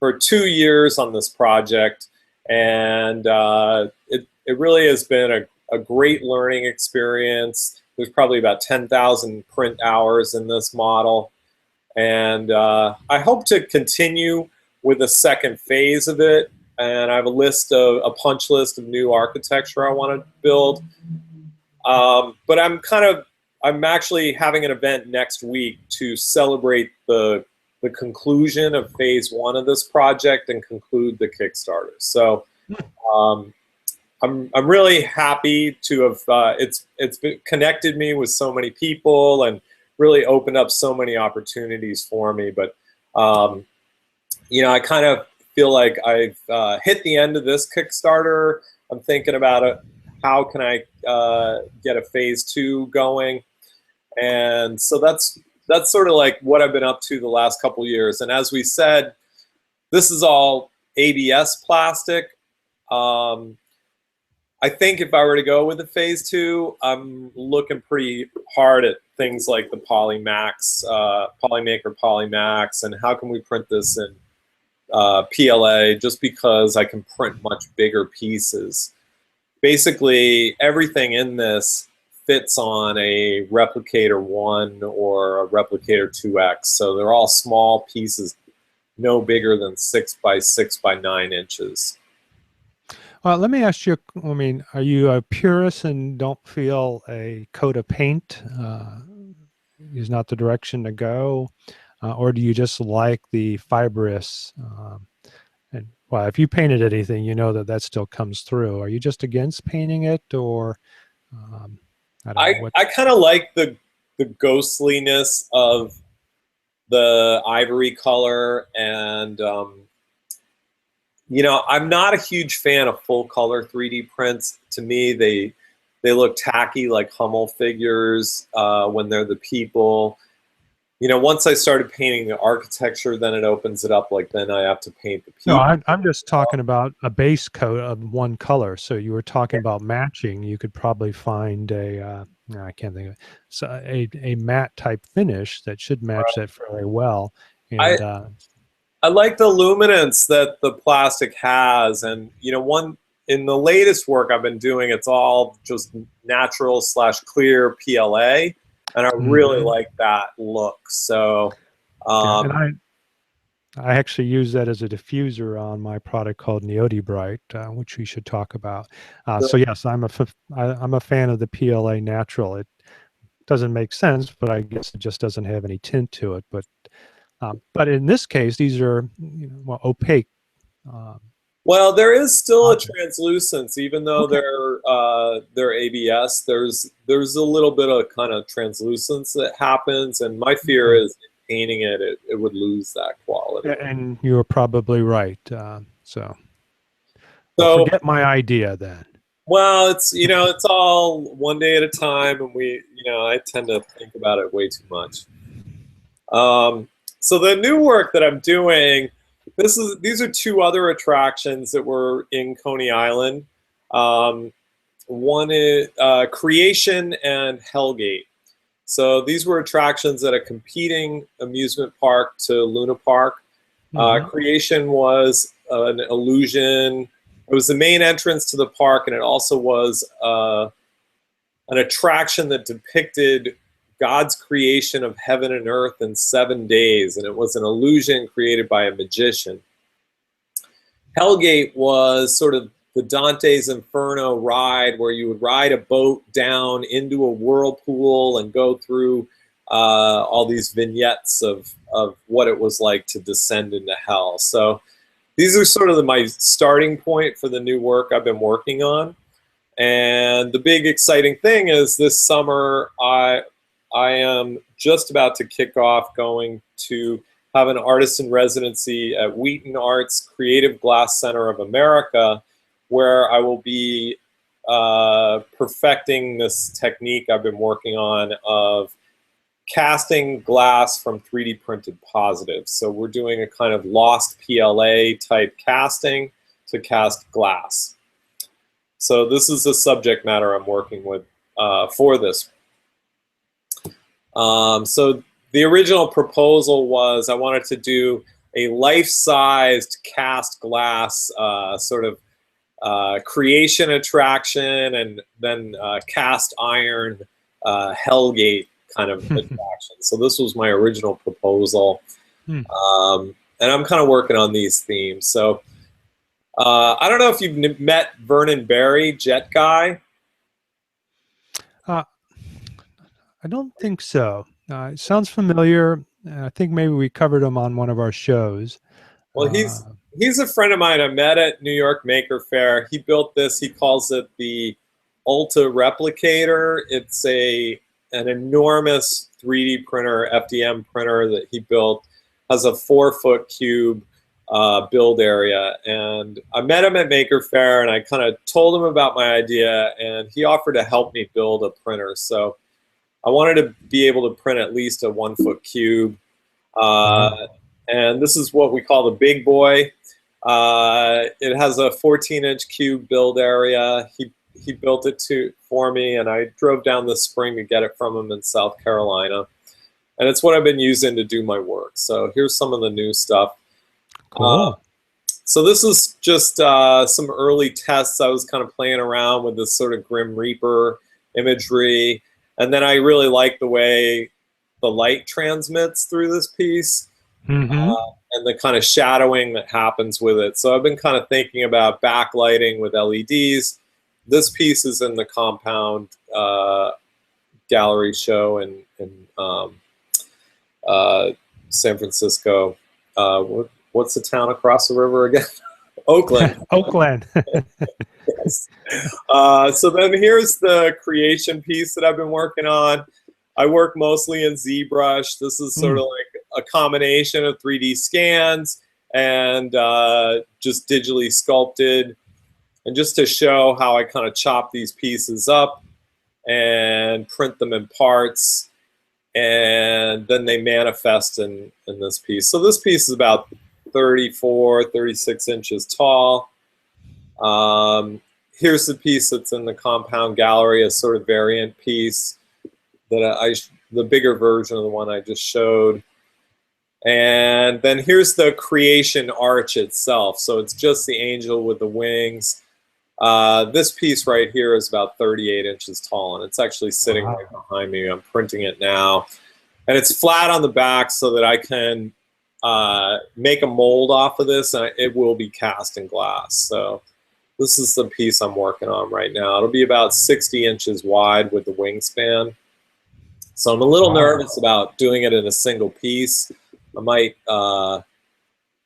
for 2 years on this project, and it really has been a great learning experience. There's probably about 10,000 print hours in this model. And I hope to continue with a second phase of it. And I have a punch list of new architecture I want to build. But I'm actually having an event next week to celebrate the conclusion of phase 1 of this project and conclude the Kickstarter. So I'm really happy to have it's connected me with so many people and really opened up so many opportunities for me. But you know, I kind of feel like I've hit the end of this Kickstarter. I'm thinking about it. How can I get a phase 2 going? And so that's sort of like what I've been up to the last couple years. And as we said, this is all ABS plastic. I think if I were to go with the phase 2, I'm looking pretty hard at things like the Polymax, Polymaker Polymax, and how can we print this in PLA, just because I can print much bigger pieces. Basically, everything in this fits on a Replicator 1 or a Replicator 2X, so they're all small pieces, no bigger than 6 by 6 by 9 inches. Let me ask you, I mean, are you a purist and don't feel a coat of paint is not the direction to go? Or do you just like the fibrous? And well, if you painted anything, you know that still comes through. Are you just against painting it, or I kind of like the ghostliness of the ivory color, and you know, I'm not a huge fan of full color 3D prints. To me, they look tacky, like Hummel figures when they're the people. You know, once I started painting the architecture, then it opens it up. Like, then I have to paint the people. No, I'm just talking about a base coat of one color. So you were talking about matching. You could probably find I can't think of it. So a matte type finish that should match that fairly well. And I like the luminance that the plastic has, and you know, in the latest work I've been doing, it's all just natural / clear PLA, and I really like that look. So, and I actually use that as a diffuser on my product called Neoti Bright, which we should talk about. So yes, I'm a fan of the PLA natural. It doesn't make sense, but I guess it just doesn't have any tint to it. But in this case, these are opaque. Well, there is still a translucence, even though they're ABS. There's a little bit of kind of translucence that happens, and my fear is painting it would lose that quality. And you're probably right. So forget my idea then. Well, it's it's all one day at a time, and I tend to think about it way too much. So the new work that I'm doing, these are 2 other attractions that were in Coney Island. One is Creation and Hellgate. So these were attractions at a competing amusement park to Luna Park. Creation was an illusion. It was the main entrance to the park, and it also was an attraction that depicted God's creation of heaven and earth in 7 days, and it was an illusion created by a magician. Hellgate was sort of the Dante's Inferno ride, where you would ride a boat down into a whirlpool and go through all these vignettes of what it was like to descend into hell. So these are sort of my starting point for the new work I've been working on. And the big exciting thing is this summer I am just about to kick off going to have an artist in residency at Wheaton Arts Creative Glass Center of America, where I will be perfecting this technique I've been working on of casting glass from 3D printed positives. So we're doing a kind of lost PLA type casting to cast glass. So this is the subject matter I'm working with for this. So the original proposal was I wanted to do a life-sized cast glass sort of creation attraction, and then cast iron Hellgate kind of attraction. So this was my original proposal. And I'm kind of working on these themes. So I don't know if you've met Vernon Berry, Jet Guy. I don't think so. It sounds familiar. I think maybe we covered him on one of our shows. Well, he's a friend of mine I met at New York Maker Faire. He built this. He calls it the Ulta Replicator. It's an enormous 3D printer, FDM printer that he built. Has a 4-foot cube build area. And I met him at Maker Faire, and I kind of told him about my idea, and he offered to help me build a printer. So I wanted to be able to print at least a 1-foot cube. And this is what we call the big boy. It has a 14-inch cube build area. He built it for me, and I drove down this spring to get it from him in South Carolina. And it's what I've been using to do my work. So here's some of the new stuff. Cool. So this is just some early tests. I was kind of playing around with this sort of Grim Reaper imagery. And then I really like the way the light transmits through this piece. And the kind of shadowing that happens with it. So I've been kind of thinking about backlighting with LEDs. This piece is in the Compound gallery show in San Francisco. What's the town across the river again? Oakland. Oakland. Yes. So then here's the creation piece that I've been working on. I work mostly in ZBrush. This is sort of like a combination of 3D scans and just digitally sculpted. And just to show how I kind of chop these pieces up and print them in parts, and then they manifest in this piece. So this piece is about 34, 36 inches tall. Here's the piece that's in the Compound gallery, a sort of variant piece that the bigger version of the one I just showed. And then here's the creation arch itself. So it's just the angel with the wings. This piece right here is about 38 inches tall, and it's actually sitting right behind me. I'm printing it now. And it's flat on the back so that I can make a mold off of this, and it will be cast in glass. So this is the piece I'm working on right now. It'll be about 60 inches wide with the wingspan. So I'm a little nervous about doing it in a single piece. I might, I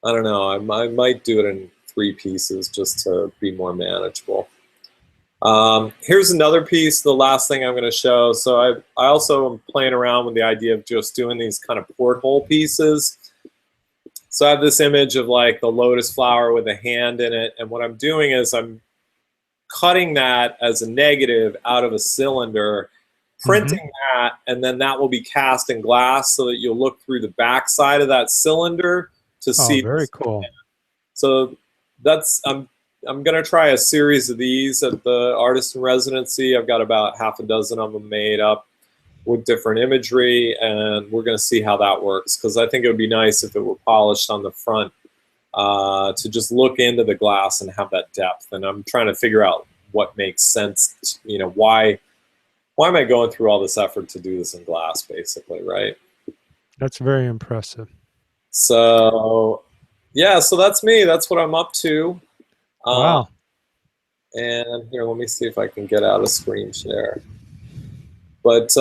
don't know, I might do it in 3 pieces just to be more manageable. Here's another piece, the last thing I'm going to show. So I also am playing around with the idea of just doing these kind of porthole pieces. So I have this image of like the lotus flower with a hand in it, and what I'm doing is I'm cutting that as a negative out of a cylinder, printing that, and then that will be cast in glass so that you'll look through the back side of that cylinder to see. Very cool. So that's I'm gonna try a series of these at the artist in residency. I've got about half a dozen of them made up with different imagery, and we're gonna see how that works, because I think it would be nice if it were polished on the front to just look into the glass and have that depth. And I'm trying to figure out what makes sense, you know, why am I going through all this effort to do this in glass, basically, right? That's very impressive. So, yeah, so that's me. That's what I'm up to. Wow. And here, let me see if I can get out a screen share. But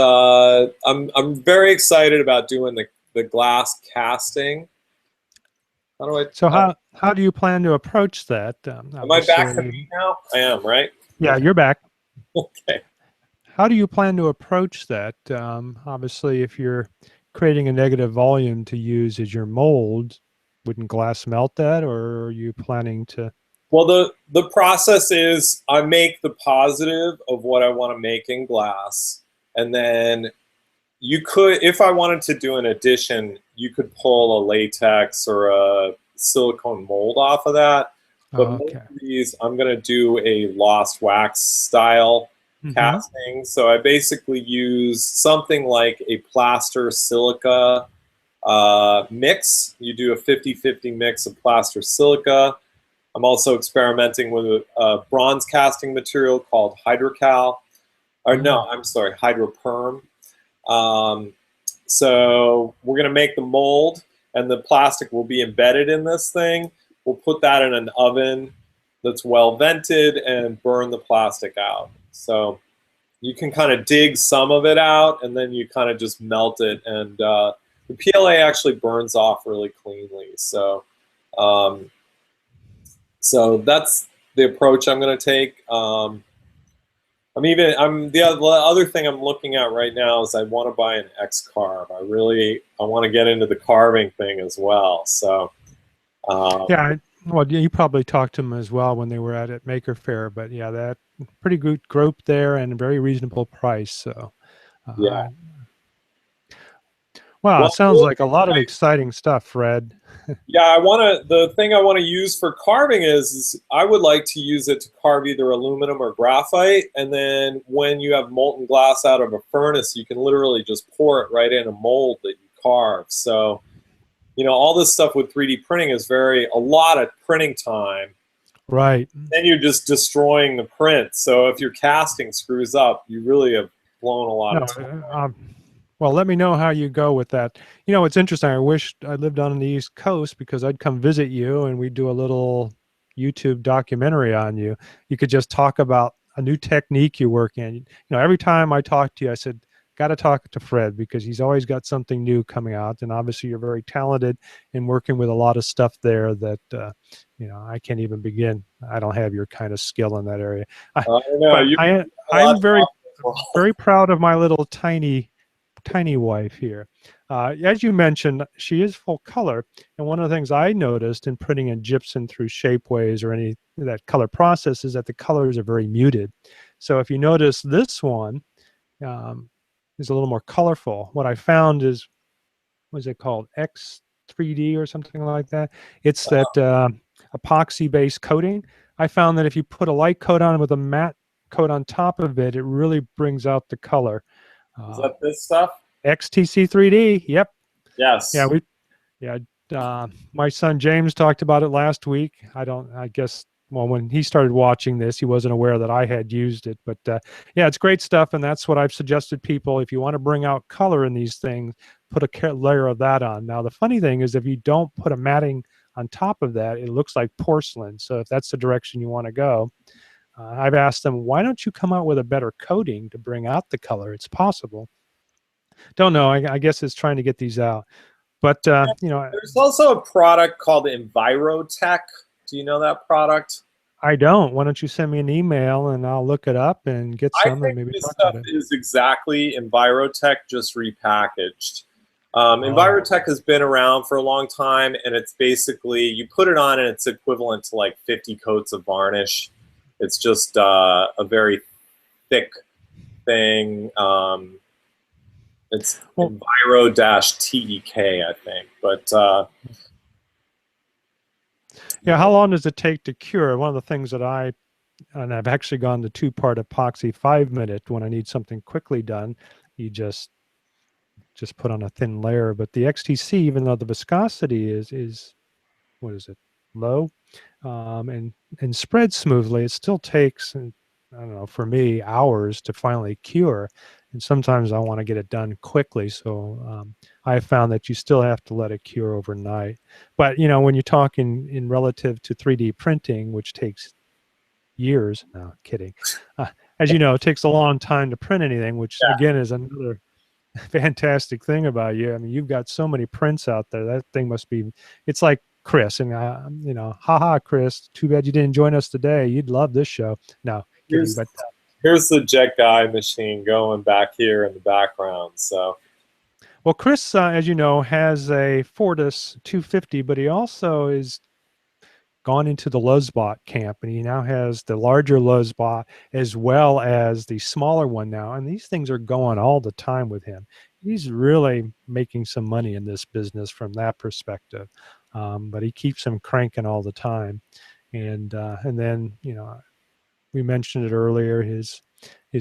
I'm very excited about doing the glass casting. How do I? So how do you plan to approach that? Am I back to Obviously, me now? I am, right? yeah, you're back. Okay. How do you plan to approach that? Obviously, if you're creating a negative volume to use as your mold, wouldn't glass melt that, or are you planning to? Well, the process is I make the positive of what I want to make in glass, and then you could, if I wanted to do an addition, you could pull a latex or a silicone mold off of that. But most Okay. of these, I'm going to do a lost wax style Mm-hmm. casting. So I basically use something like a plaster silica mix. You do a 50-50 mix of plaster silica. I'm also experimenting with a bronze casting material called hydrocal. Or no, I'm sorry, hydroperm. Um, so we're going to make the mold, and the plastic will be embedded in this thing. We'll put that in an oven that's well vented and burn the plastic out. So you can kind of dig some of it out, and then you kind of just melt it. And the PLA actually burns off really cleanly. Um, so that's the approach I'm going to take. The other thing I'm looking at right now is I want to buy an X carve. I want to get into the carving thing as well. So Yeah, well, you probably talked to them as well when they were at Maker Faire, but yeah, that pretty good group there and a very reasonable price. So, yeah. uh, wow, Well, it sounds like a lot of exciting stuff, Fred. yeah. The thing I want to use for carving is I would like to use it to carve either aluminum or graphite, and then when you have molten glass out of a furnace, you can literally just pour it right in a mold that you carve. So, all this stuff with 3D printing is a lot of printing time. Right. Then you're just destroying the print. So if your casting screws up, you really have blown a lot No, of time. well, let me know how you go with that. It's interesting. I wish I lived on the East Coast because I'd come visit you and we'd do a little YouTube documentary on you. You could just talk about a new technique you work in. Every time I talk to you, I said, got to talk to Fred because he's always got something new coming out. And obviously, you're very talented in working with a lot of stuff there that, I can't even begin. I don't have your kind of skill in that area. I know But you. I'm very proud of my little tiny wife here. As you mentioned, she is full color, and one of the things I noticed in printing in gypsum through shapeways or any that color process is that the colors are very muted. So if you notice, this one is a little more colorful. What I found is, what is it called, X3D or something like that? It's that epoxy-based coating. I found that if you put a light coat on with a matte coat on top of it, it really brings out the color. Is that this stuff? XTC3D. Yep. Yes. Yeah. My son James talked about it last week. I guess, well, when he started watching this, he wasn't aware that I had used it. But yeah, it's great stuff. And that's what I've suggested people. If you want to bring out color in these things, put a layer of that on. Now, the funny thing is, if you don't put a matting on top of that, it looks like porcelain. So if that's the direction you want to go, I've asked them, why don't you come out with a better coating to bring out the color? It's possible. Don't know. I guess it's trying to get these out. But, There's also a product called Envirotech. Do you know that product? I don't. Why don't you send me an email and I'll look it up and get I some and think maybe this talk stuff about it. is exactly Envirotech, just repackaged. Oh, Envirotech has been around for a long time, and it's basically, you put it on and it's equivalent to like 50 coats of varnish. It's just a very thick thing. It's well, Enviro-TEK, I think. But yeah, how long does it take to cure? One of the things that and I've actually gone to two-part epoxy 5-minute when I need something quickly done. You just put on a thin layer. But the XTC, even though the viscosity is what is it, low, and spreads smoothly, it still takes, I don't know, for me, hours to finally cure. And sometimes I want to get it done quickly. So I found that you still have to let it cure overnight. But, when you're talking in relative to 3D printing, which takes years. No, kidding. As you know, it takes a long time to print anything, which Yeah. again is another fantastic thing about you. I mean, you've got so many prints out there. That thing must be, it's like Chris, and you know, haha, Chris, too bad you didn't join us today. You'd love this show. No, kidding. But Here's the jet guy machine going back here in the background. So, well, Chris, as you know, has a Fortis 250, but he also is gone into the Luzbot camp, and he now has the larger Luzbot as well as the smaller one now. And these things are going all the time with him. He's really making some money in this business from that perspective. But he keeps them cranking all the time. And then, you know, we mentioned it earlier, his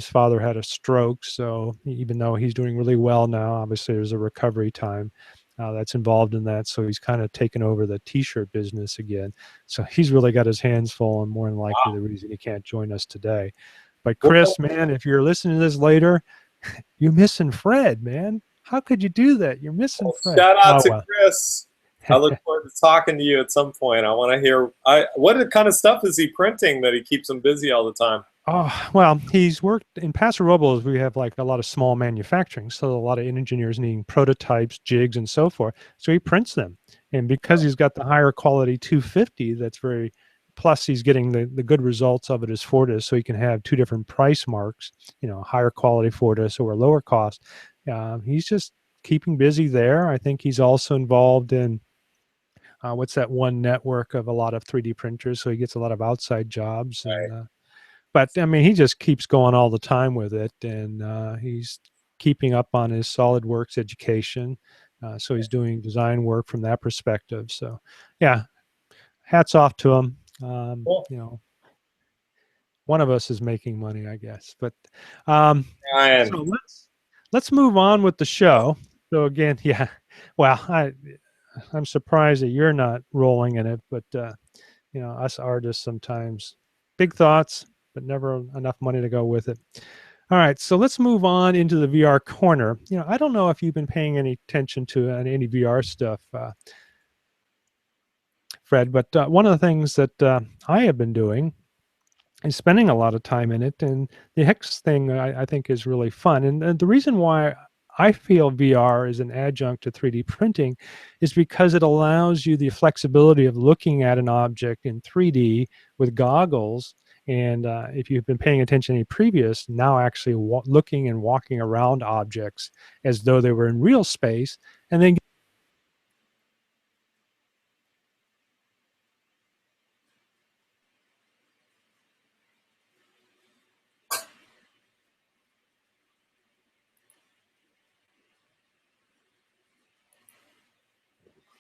father had a stroke, so even though he's doing really well now, obviously there's a recovery time that's involved in that. So he's kind of taken over the t-shirt business again. So he's really got his hands full, and more than likely the reason he can't join us today. But Chris, man, if you're listening to this later, you're missing Fred, man. How could you do that? You're missing Fred. shout out to Well. Chris. I look forward to talking to you at some point. I want to hear what kind of stuff is he printing that he keeps him busy all the time? Oh, well, he's worked in Paso Robles. We have like a lot of small manufacturing, so a lot of engineers needing prototypes, jigs, and so forth. So he prints them, and because he's got the higher quality 250, that's very. Plus, he's getting the good results of it as Fortis, so he can have two different price marks. You know, higher quality Fortis or lower cost. He's just keeping busy there. I think he's also involved in. What's that one network of a lot of 3D printers? So he gets a lot of outside jobs, and but I mean, he just keeps going all the time with it, and he's keeping up on his SolidWorks education. So he's doing design work from that perspective. So, yeah, hats off to him. Cool. You know, one of us is making money, I guess. But Ryan. so let's move on with the show. So again, yeah, well, I'm surprised that you're not rolling in it, but you know, us artists sometimes big thoughts, but never enough money to go with it. All right, so let's move on into the VR corner. You know, I don't know if you've been paying any attention to any VR stuff, Fred, but one of the things that I have been doing is spending a lot of time in it, and the Hex thing I think is really fun. And the reason why I feel VR is an adjunct to 3D printing is because it allows you the flexibility of looking at an object in 3D with goggles. And if you've been paying attention to any previous, now actually looking and walking around objects as though they were in real space, and then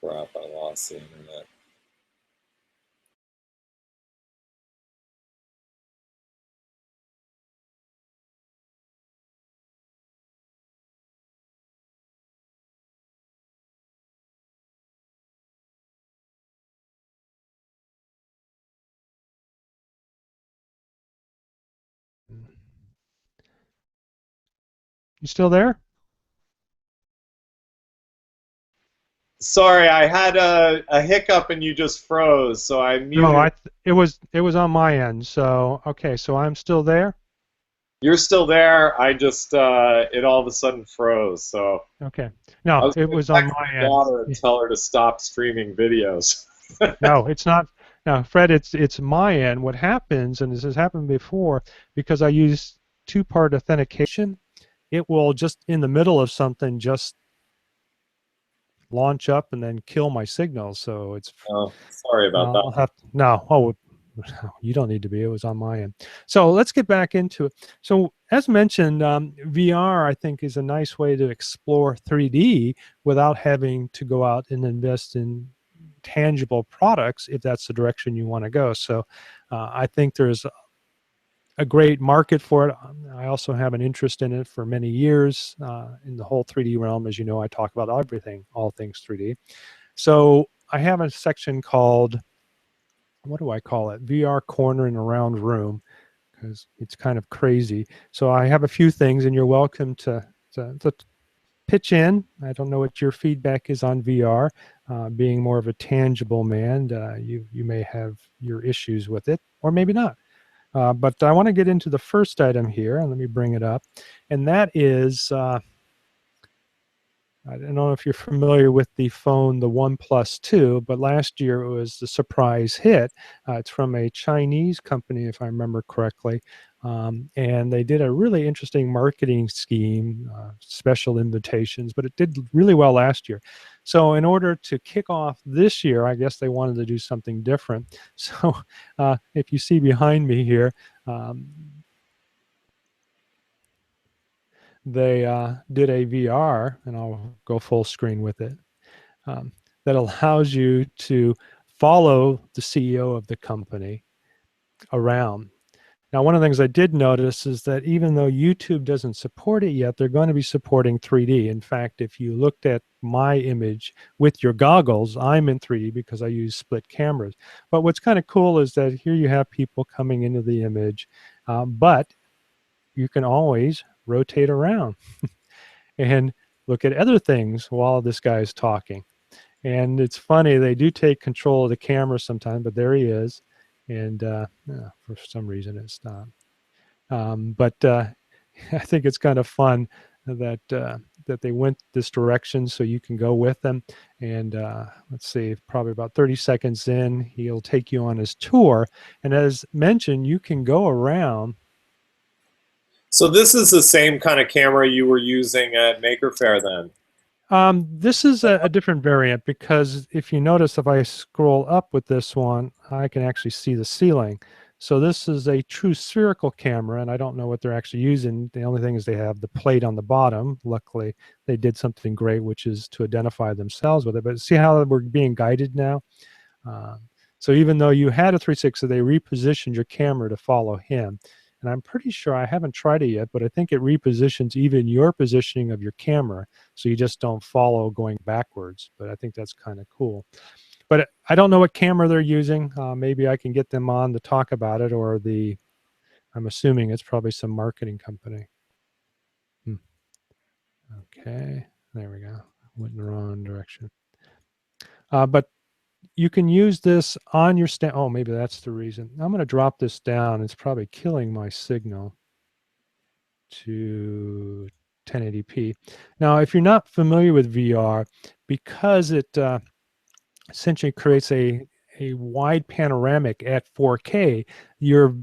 Crap, I lost the internet. you still there? Sorry, I had a hiccup and you just froze, so I muted. No, it was on my end. So okay, so I'm still there. You're still there. I just it all of a sudden froze. So Okay, no, it was on my end. daughter and tell her to stop streaming videos. No, it's not. Now, Fred, it's my end. What happens, and this has happened before, because I use two-part authentication, it will just in the middle of something just launch up and then kill my signal. So it's Oh, sorry about I'll that. have no. Oh, you don't need to be. It was on my end. So let's get back into it. So as mentioned, VR I think is a nice way to explore 3D without having to go out and invest in tangible products if that's the direction you want to go. So I think there's a great market for it. I also have an interest in it for many years in the whole 3D realm. As you know, I talk about everything, all things 3D. So I have a section called, what do I call it? VR Corner in a Round Room, because it's kind of crazy. So I have a few things, and you're welcome to pitch in. I don't know what your feedback is on VR. Being more of a tangible man, you may have your issues with it, or maybe not. But I want to get into the first item here, and let me bring it up. And that is, I don't know if you're familiar with the phone, the OnePlus 2, but last year it was the surprise hit. It's from a Chinese company, if I remember correctly. And they did a really interesting marketing scheme, special invitations, but it did really well last year. So in order to kick off this year, I guess they wanted to do something different. So if you see behind me here, they did a VR, and I'll go full screen with it, that allows you to follow the CEO of the company around. Now, one of the things I did notice is that even though YouTube doesn't support it yet, they're going to be supporting 3D. In fact, if you looked at my image with your goggles, I'm in 3D because I use split cameras. But what's kind of cool is that here you have people coming into the image, but you can always rotate around and look at other things while this guy's talking. And it's funny, they do take control of the camera sometimes, but there he is. And for some reason it stopped. But I think it's kind of fun that that they went this direction so you can go with them. And let's see, probably about 30 seconds in, he'll take you on his tour. And as mentioned, you can go around. So this is the same kind of camera you were using at Maker Faire then? This is a different variant because if you notice, if I scroll up with this one, I can actually see the ceiling. So this is a true spherical camera, and I don't know what they're actually using. The only thing is they have the plate on the bottom. Luckily, they did something great, which is to identify themselves with it. But see how we're being guided now? So even though you had a 360, they repositioned your camera to follow him. And I'm pretty sure, I haven't tried it yet, but I think it repositions even your positioning of your camera, so you just don't follow going backwards. But I think that's kind of cool. But I don't know what camera they're using. Maybe I can get them on to talk about it, or I'm assuming it's probably some marketing company. Okay, there we go. Went in the wrong direction. But you can use this on your stand. Oh, maybe that's the reason. I'm going to drop this down. It's probably killing my signal to 1080p. Now, if you're not familiar with VR, because it essentially creates a wide panoramic at 4K, your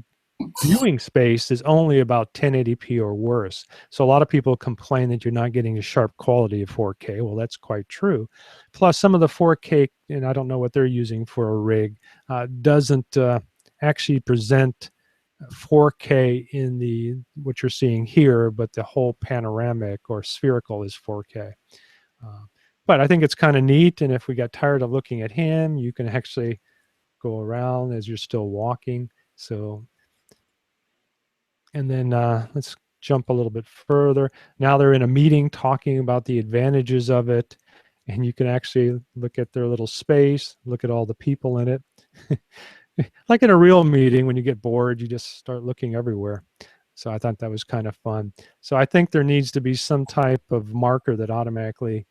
viewing space is only about 1080p or worse. So a lot of people complain that you're not getting a sharp quality of 4K. Well, that's quite true. Plus, some of the 4K, and I don't know what they're using for a rig, doesn't actually present 4K in the what you're seeing here, but the whole panoramic or spherical is 4K. But I think it's kind of neat, and if we got tired of looking at him, you can actually go around as you're still walking. So, and then let's jump a little bit further. Now they're in a meeting talking about the advantages of it, and you can actually look at their little space, look at all the people in it. Like in a real meeting, when you get bored, you just start looking everywhere. So I thought that was kind of fun. So I think there needs to be some type of marker that automatically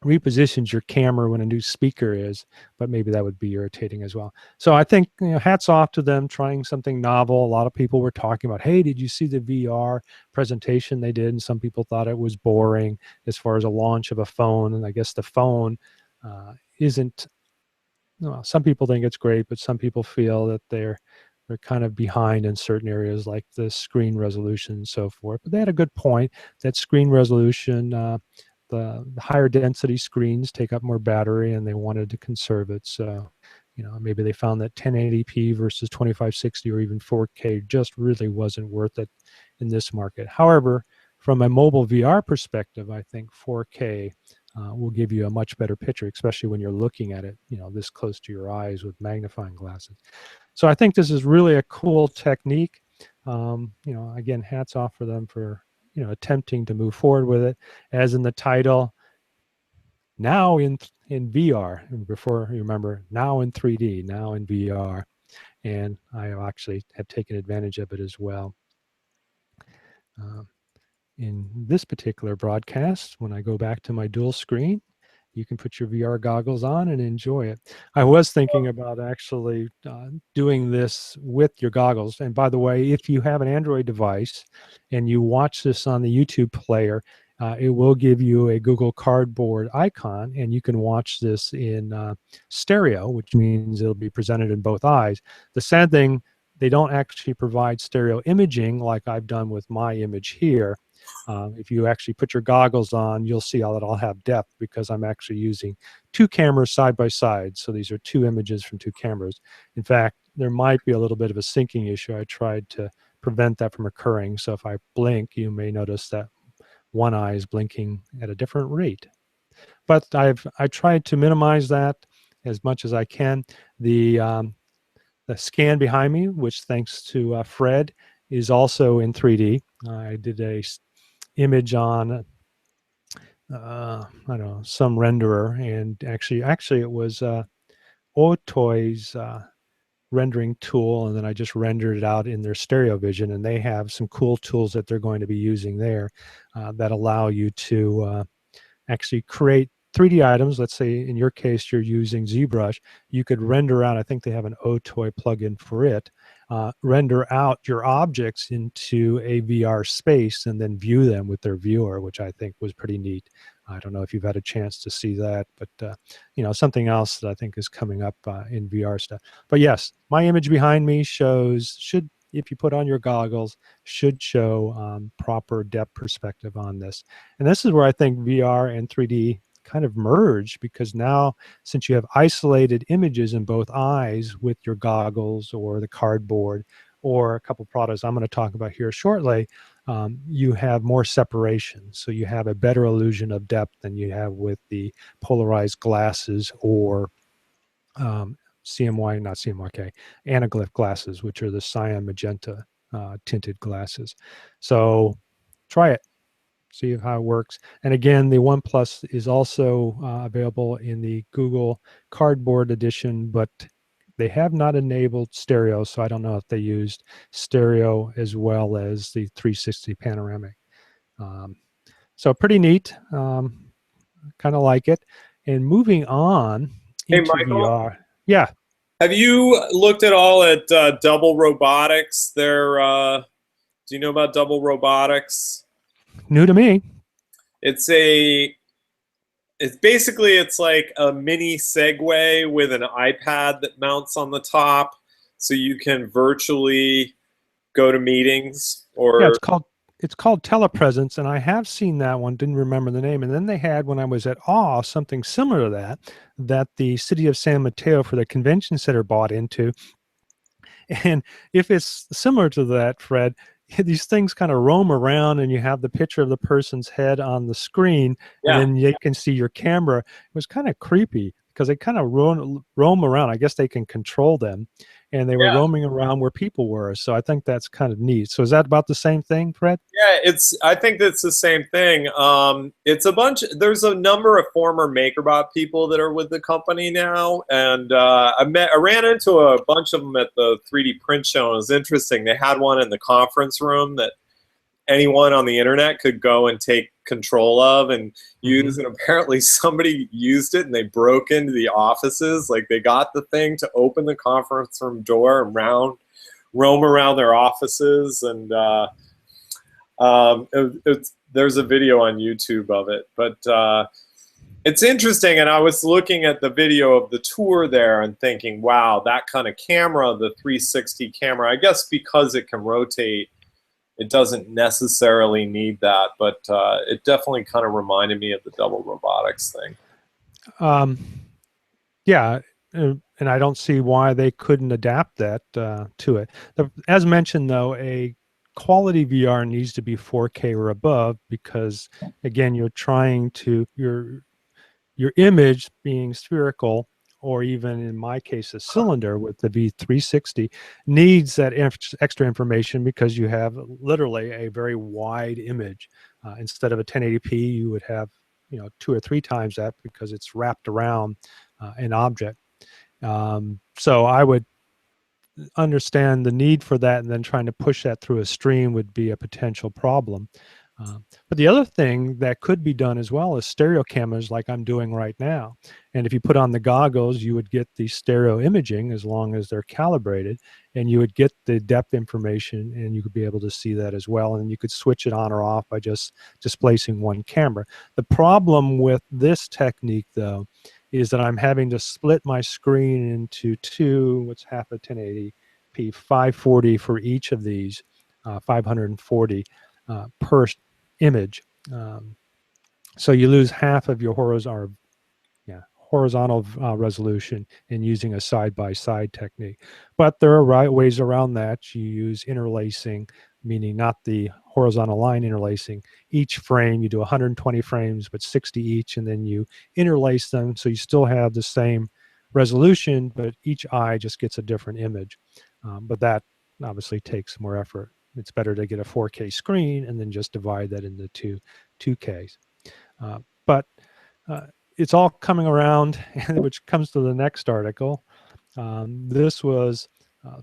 repositions your camera when a new speaker is, but maybe that would be irritating as well. So I think, hats off to them trying something novel. A lot of people were talking about, hey, did you see the VR presentation they did? And some people thought it was boring as far as a launch of a phone. And I guess the phone isn't, well, some people think it's great, but some people feel that they're kind of behind in certain areas like the screen resolution and so forth. But they had a good point that screen resolution, the higher density screens take up more battery, and they wanted to conserve it. So, maybe they found that 1080p versus 2560 or even 4K just really wasn't worth it in this market. However, from a mobile VR perspective, I think 4K will give you a much better picture, especially when you're looking at it, this close to your eyes with magnifying glasses. So I think this is really a cool technique. Again, hats off for them for, attempting to move forward with it. As in the title, now in VR, and before you remember, now in 3D, now in VR. And I actually have taken advantage of it as well. In this particular broadcast, when I go back to my dual screen, you can put your VR goggles on and enjoy it. I was thinking about actually doing this with your goggles. And by the way, if you have an Android device and you watch this on the YouTube player, it will give you a Google Cardboard icon, and you can watch this in stereo, which means it'll be presented in both eyes. The sad thing, they don't actually provide stereo imaging like I've done with my image here. If you actually put your goggles on, you'll see that I'll have depth because I'm actually using two cameras side by side. So these are two images from two cameras. In fact, there might be a little bit of a syncing issue. I tried to prevent that from occurring. So if I blink, you may notice that one eye is blinking at a different rate. But I tried to minimize that as much as I can. The scan behind me, which thanks to Fred, is also in 3D. I did a image on I don't know, some renderer, and actually it was Otoy's rendering tool, and then I just rendered it out in their stereo vision, and they have some cool tools that they're going to be using there that allow you to actually create 3D items. Let's say in your case you're using ZBrush, you could render out, I think they have an Otoy plugin for it, render out your objects into a VR space and then view them with their viewer, which I think was pretty neat. I don't know if you've had a chance to see that, but you know, something else that I think is coming up in VR stuff. But yes, my image behind me should, if you put on your goggles, should show proper depth perspective on this. And this is where I think VR and 3D kind of merge, because now, since you have isolated images in both eyes with your goggles or the cardboard or a couple products I'm going to talk about here shortly, you have more separation. So you have a better illusion of depth than you have with the polarized glasses or CMY, not CMYK, anaglyph glasses, which are the cyan magenta tinted glasses. So try it, see how it works. And again, the OnePlus is also available in the Google Cardboard edition, but they have not enabled stereo, so I don't know if they used stereo as well as the 360 panoramic. So pretty neat, kind of like it. And moving on Hey, into Michael, VR. Yeah. have you looked at all at Double Robotics? Do you know about Double Robotics? New to me. It's basically, it's like a mini Segway with an iPad that mounts on the top, so you can virtually go to meetings. Or Yeah, it's called telepresence, and I have seen that one. Didn't remember the name. And then they had, when I was at Awe, something similar to that the city of San Mateo for the convention center bought into. And if it's similar to that, Fred, these things kind of roam around, and you have the picture of the person's head on the screen, and yeah, then you can see your camera. It was kind of creepy because they kind of roam around. I guess they can control them, and they were yeah. roaming around where people were. So I think that's kind of neat. So is that about the same thing, Fred? Yeah, I think that's the same thing. It's a bunch. There's a number of former MakerBot people that are with the company now, and I ran into a bunch of them at the 3D print show. It was interesting. They had one in the conference room that anyone on the internet could go and take control of and use. And apparently somebody used it and they broke into the offices. Like, they got the thing to open the conference room door and roam around their offices. And there's a video on YouTube of it. But it's interesting. And I was looking at the video of the tour there and thinking, wow, that kind of camera, the 360 camera, I guess because it can rotate, it doesn't necessarily need that, but it definitely kind of reminded me of the Double Robotics thing. Yeah, and I don't see why they couldn't adapt that to it. As mentioned, though, a quality VR needs to be 4K or above, because again, you're trying to your image being spherical, or even in my case a cylinder with the V360, needs that extra information, because you have literally a very wide image. Instead of a 1080p, you would have 2 or 3 times that, because it's wrapped around an object. So I would understand the need for that, and then trying to push that through a stream would be a potential problem. But the other thing that could be done as well is stereo cameras like I'm doing right now. And if you put on the goggles, you would get the stereo imaging as long as they're calibrated, and you would get the depth information, and you could be able to see that as well. And you could switch it on or off by just displacing one camera. The problem with this technique, though, is that I'm having to split my screen into two, what's half a 1080p, 540 for each of these, 540 per image. So you lose half of your horizontal resolution in using a side-by-side technique. But there are right ways around that. You use interlacing, meaning not the horizontal line interlacing. Each frame, you do 120 frames, but 60 each, and then you interlace them so you still have the same resolution, but each eye just gets a different image. But that obviously takes more effort. It's better to get a 4K screen and then just divide that into 2Ks. But it's all coming around, which comes to the next article. This was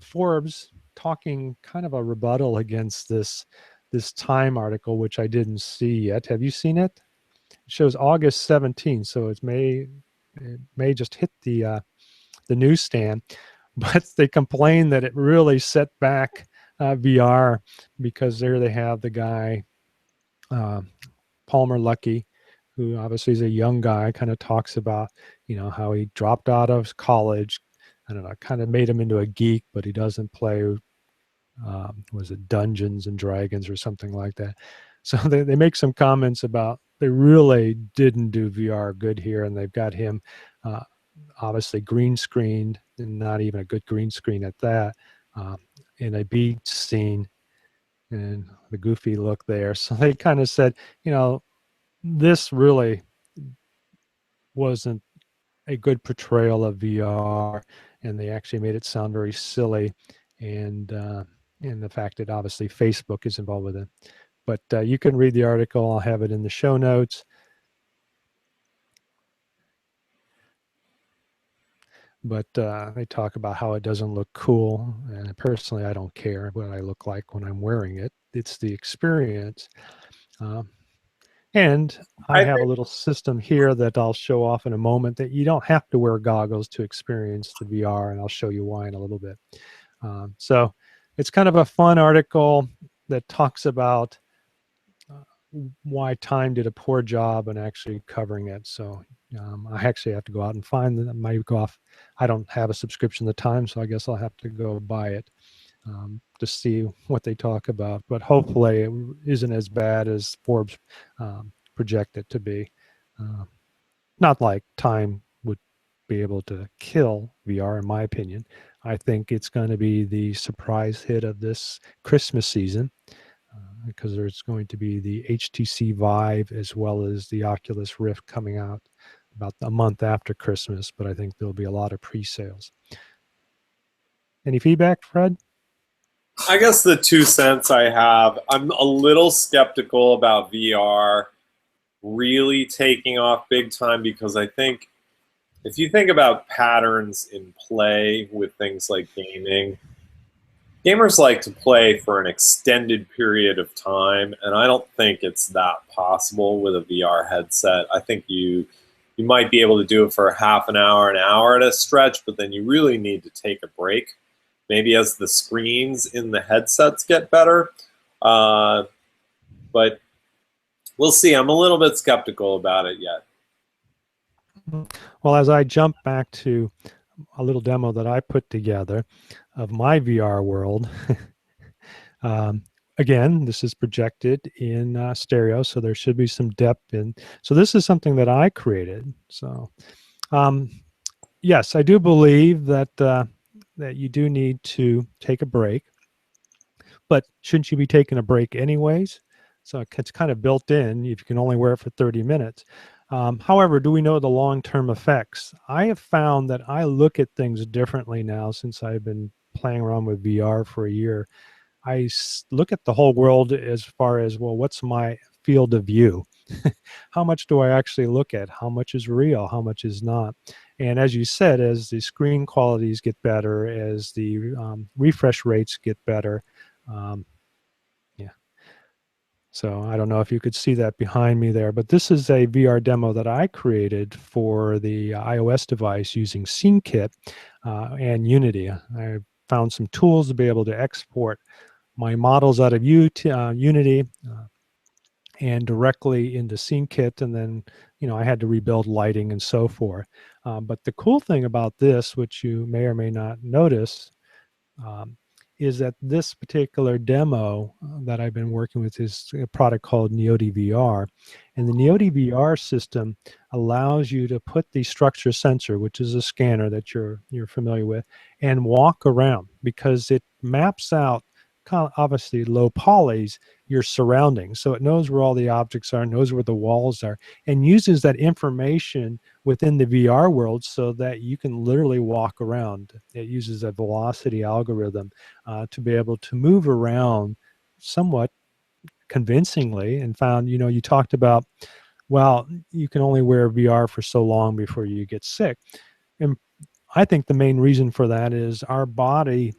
Forbes talking kind of a rebuttal against this Time article, which I didn't see yet. Have you seen it? It shows August 17th, so it may just hit the newsstand, but they complain that it really set back VR, because there they have the guy, Palmer Luckey, who obviously is a young guy, kind of talks about, how he dropped out of college. I don't know, kind of made him into a geek, but he doesn't play, was it Dungeons and Dragons or something like that. So they make some comments about they really didn't do VR good here, and they've got him obviously green screened, and not even a good green screen at that, in a beach scene, and the goofy look there. So they kind of said, this really wasn't a good portrayal of VR, and they actually made it sound very silly, and the fact that obviously Facebook is involved with it. But you can read the article. I'll have it in the show notes. But they talk about how it doesn't look cool, and personally, I don't care what I look like when I'm wearing it. It's the experience. And I have a little system here that I'll show off in a moment, that you don't have to wear goggles to experience the VR, and I'll show you why in a little bit. So it's kind of a fun article that talks about why Time did a poor job in actually covering it. So I actually have to go out and find them. I might go off. I don't have a subscription to Time, so I guess I'll have to go buy it to see what they talk about. But hopefully it isn't as bad as Forbes project it to be. Not like Time would be able to kill VR, in my opinion. I think it's going to be the surprise hit of this Christmas season, because there's going to be the HTC Vive as well as the Oculus Rift coming out about a month after Christmas, but I think there'll be a lot of pre-sales. Any feedback, Fred? I guess the 2 cents I have, I'm a little skeptical about VR really taking off big time, because I think if you think about patterns in play with things like gaming, gamers like to play for an extended period of time, and I don't think it's that possible with a VR headset. I think you might be able to do it for half an hour at a stretch, but then you really need to take a break. Maybe as the screens in the headsets get better. But we'll see. I'm a little bit skeptical about it yet. Well, as I jump back to a little demo that I put together of my VR world, again, this is projected in stereo, so there should be some depth in. So this is something that I created. So yes, I do believe that that you do need to take a break, but shouldn't you be taking a break anyways? So it's kind of built in if you can only wear it for 30 minutes. However, do we know the long-term effects? I have found that I look at things differently now since I've been playing around with VR for a year. I look at the whole world as far as, well, what's my field of view? How much do I actually look at? How much is real? How much is not? And as you said, as the screen qualities get better, as the refresh rates get better, yeah. So I don't know if you could see that behind me there, but this is a VR demo that I created for the iOS device using SceneKit and Unity. I found some tools to be able to export my models out of Unity and directly into SceneKit, and then I had to rebuild lighting and so forth. But the cool thing about this, which you may or may not notice, um, is that this particular demo that I've been working with is a product called Neoti VR. And the Neoti VR system allows you to put the structure sensor, which is a scanner that you're familiar with, and walk around, because it maps out, obviously low polys, your surroundings. So it knows where all the objects are, knows where the walls are, and uses that information within the VR world so that you can literally walk around. It uses a velocity algorithm to be able to move around somewhat convincingly, and found, you talked about, well, you can only wear VR for so long before you get sick. And I think the main reason for that is our body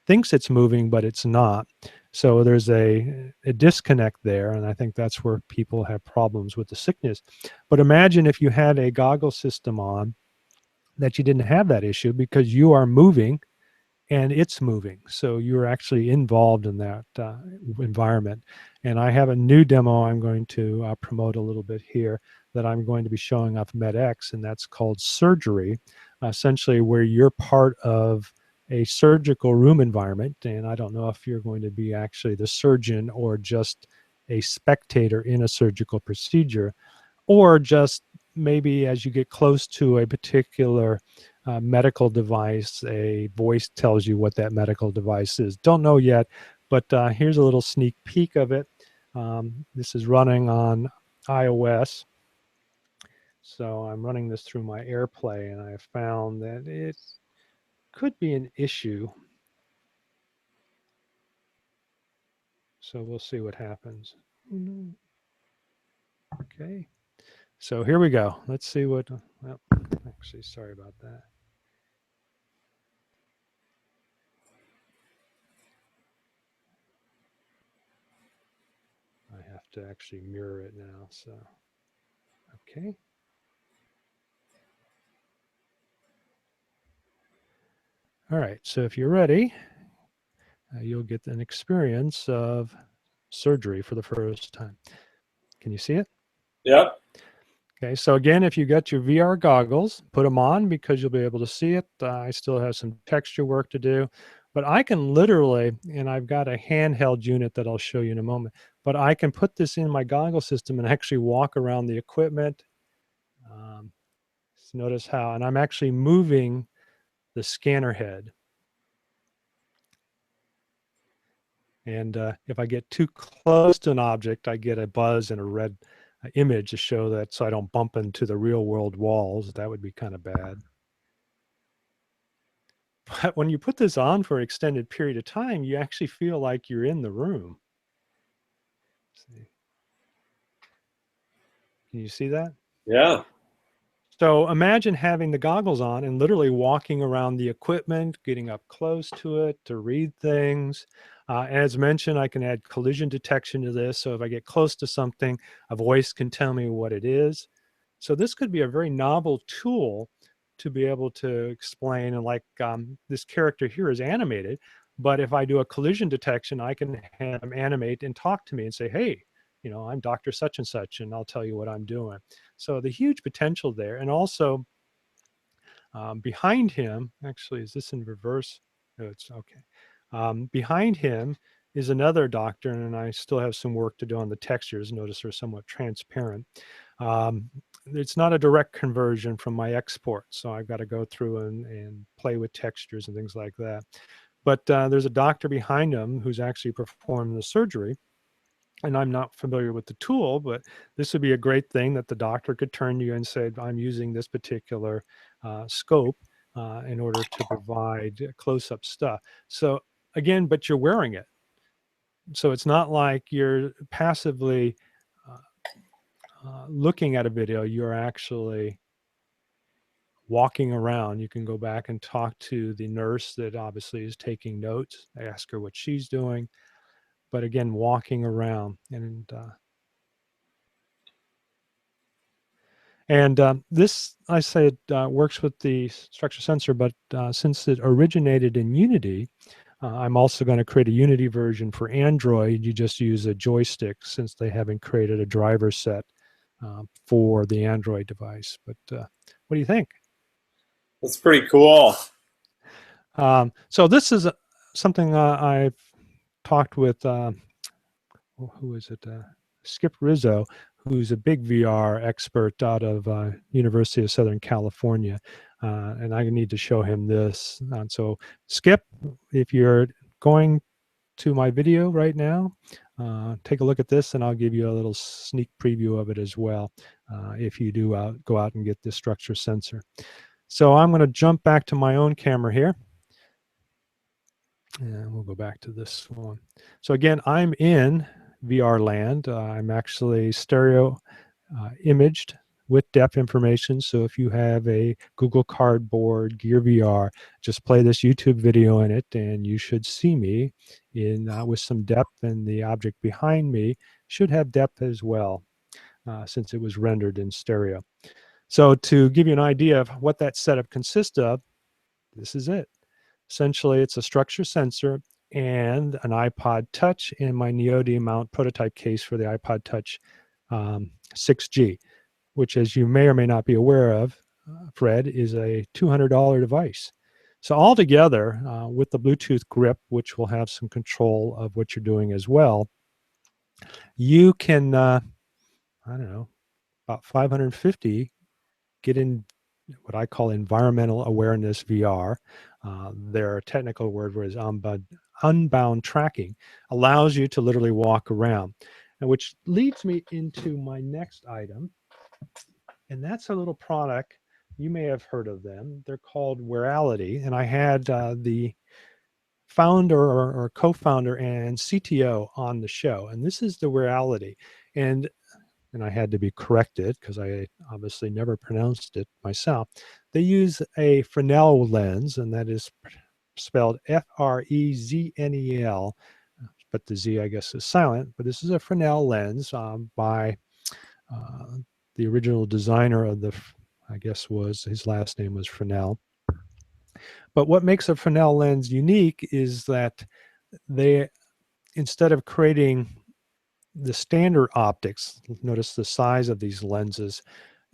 thinks it's moving, but it's not. So there's a disconnect there, and I think that's where people have problems with the sickness. But imagine if you had a goggle system on that you didn't have that issue, because you are moving and it's moving. So you're actually involved in that environment. And I have a new demo I'm going to promote a little bit here that I'm going to be showing off MedX, and that's called Surgery, essentially where you're part of a surgical room environment. And I don't know if you're going to be actually the surgeon or just a spectator in a surgical procedure, or just maybe as you get close to a particular medical device, a voice tells you what that medical device is. Don't know yet, but here's a little sneak peek of it. This is running on iOS. So I'm running this through my AirPlay, and I found that it could be an issue. So we'll see what happens. Okay. So here we go. Let's see what, well, actually, sorry about that. I have to actually mirror it now, so, okay. All right, so if you're ready, you'll get an experience of surgery for the first time. Can you see it? Yep. Okay, so again, if you got your VR goggles, put them on, because you'll be able to see it. I still have some texture work to do, but I can literally, and I've got a handheld unit that I'll show you in a moment, but I can put this in my goggle system and actually walk around the equipment. Notice how, and I'm actually moving the scanner head. And if I get too close to an object, I get a buzz and a red image to show that, so I don't bump into the real world walls. That would be kind of bad. But when you put this on for an extended period of time, you actually feel like you're in the room. See. Can you see that? Yeah. So imagine having the goggles on and literally walking around the equipment, getting up close to it to read things. As mentioned, I can add collision detection to this. So if I get close to something, a voice can tell me what it is. So this could be a very novel tool to be able to explain. And like this character here is animated, but if I do a collision detection, I can have him animate and talk to me and say, hey, I'm Dr. Such and such, and I'll tell you what I'm doing. So the huge potential there. And also behind him, actually, is this in reverse? No, it's okay. Behind him is another doctor, and I still have some work to do on the textures. Notice they're somewhat transparent. It's not a direct conversion from my export, so I've got to go through and play with textures and things like that. But there's a doctor behind him who's actually performing the surgery. And I'm not familiar with the tool, but this would be a great thing that the doctor could turn to you and say, I'm using this particular scope in order to provide close-up stuff. So again, but you're wearing it. So it's not like you're passively looking at a video. You're actually walking around. You can go back and talk to the nurse that obviously is taking notes. Ask her what she's doing. but again, walking around. And this, I say, it works with the structure sensor, but since it originated in Unity, I'm also going to create a Unity version for Android. You just use a joystick since they haven't created a driver set for the Android device. But what do you think? That's pretty cool. So this is something I've talked with, who is it? Skip Rizzo, who's a big VR expert out of University of Southern California. And I need to show him this. So Skip, if you're going to my video right now, take a look at this and I'll give you a little sneak preview of it as well if you do go out and get this structure sensor. So I'm going to jump back to my own camera here. And we'll go back to this one. So again, I'm in VR land. I'm actually stereo imaged with depth information. So if you have a Google Cardboard, Gear VR, just play this YouTube video in it and you should see me in with some depth, and the object behind me should have depth as well since it was rendered in stereo. So to give you an idea of what that setup consists of, this is it. Essentially, it's a structure sensor and an iPod Touch and my Neode mount prototype case for the iPod Touch 6G, which, as you may or may not be aware of, Fred, is a $200 device. So altogether, with the Bluetooth grip, which will have some control of what you're doing as well, you can, I don't know, about 550 get in what I call environmental awareness VR. Their technical word was unbound tracking, allows you to literally walk around, and which leads me into my next item. And that's a little product, you may have heard of them. They're called Wearality. And I had the founder or co-founder and CTO on the show. And this is the Wearality. And I had to be corrected because I obviously never pronounced it myself. They use a Fresnel lens, and that is spelled Freznel, but the Z, I guess, is silent. But this is a Fresnel lens by the original designer of the, I guess his last name was Fresnel. But what makes a Fresnel lens unique is that they, instead of creating the standard optics, notice the size of these lenses,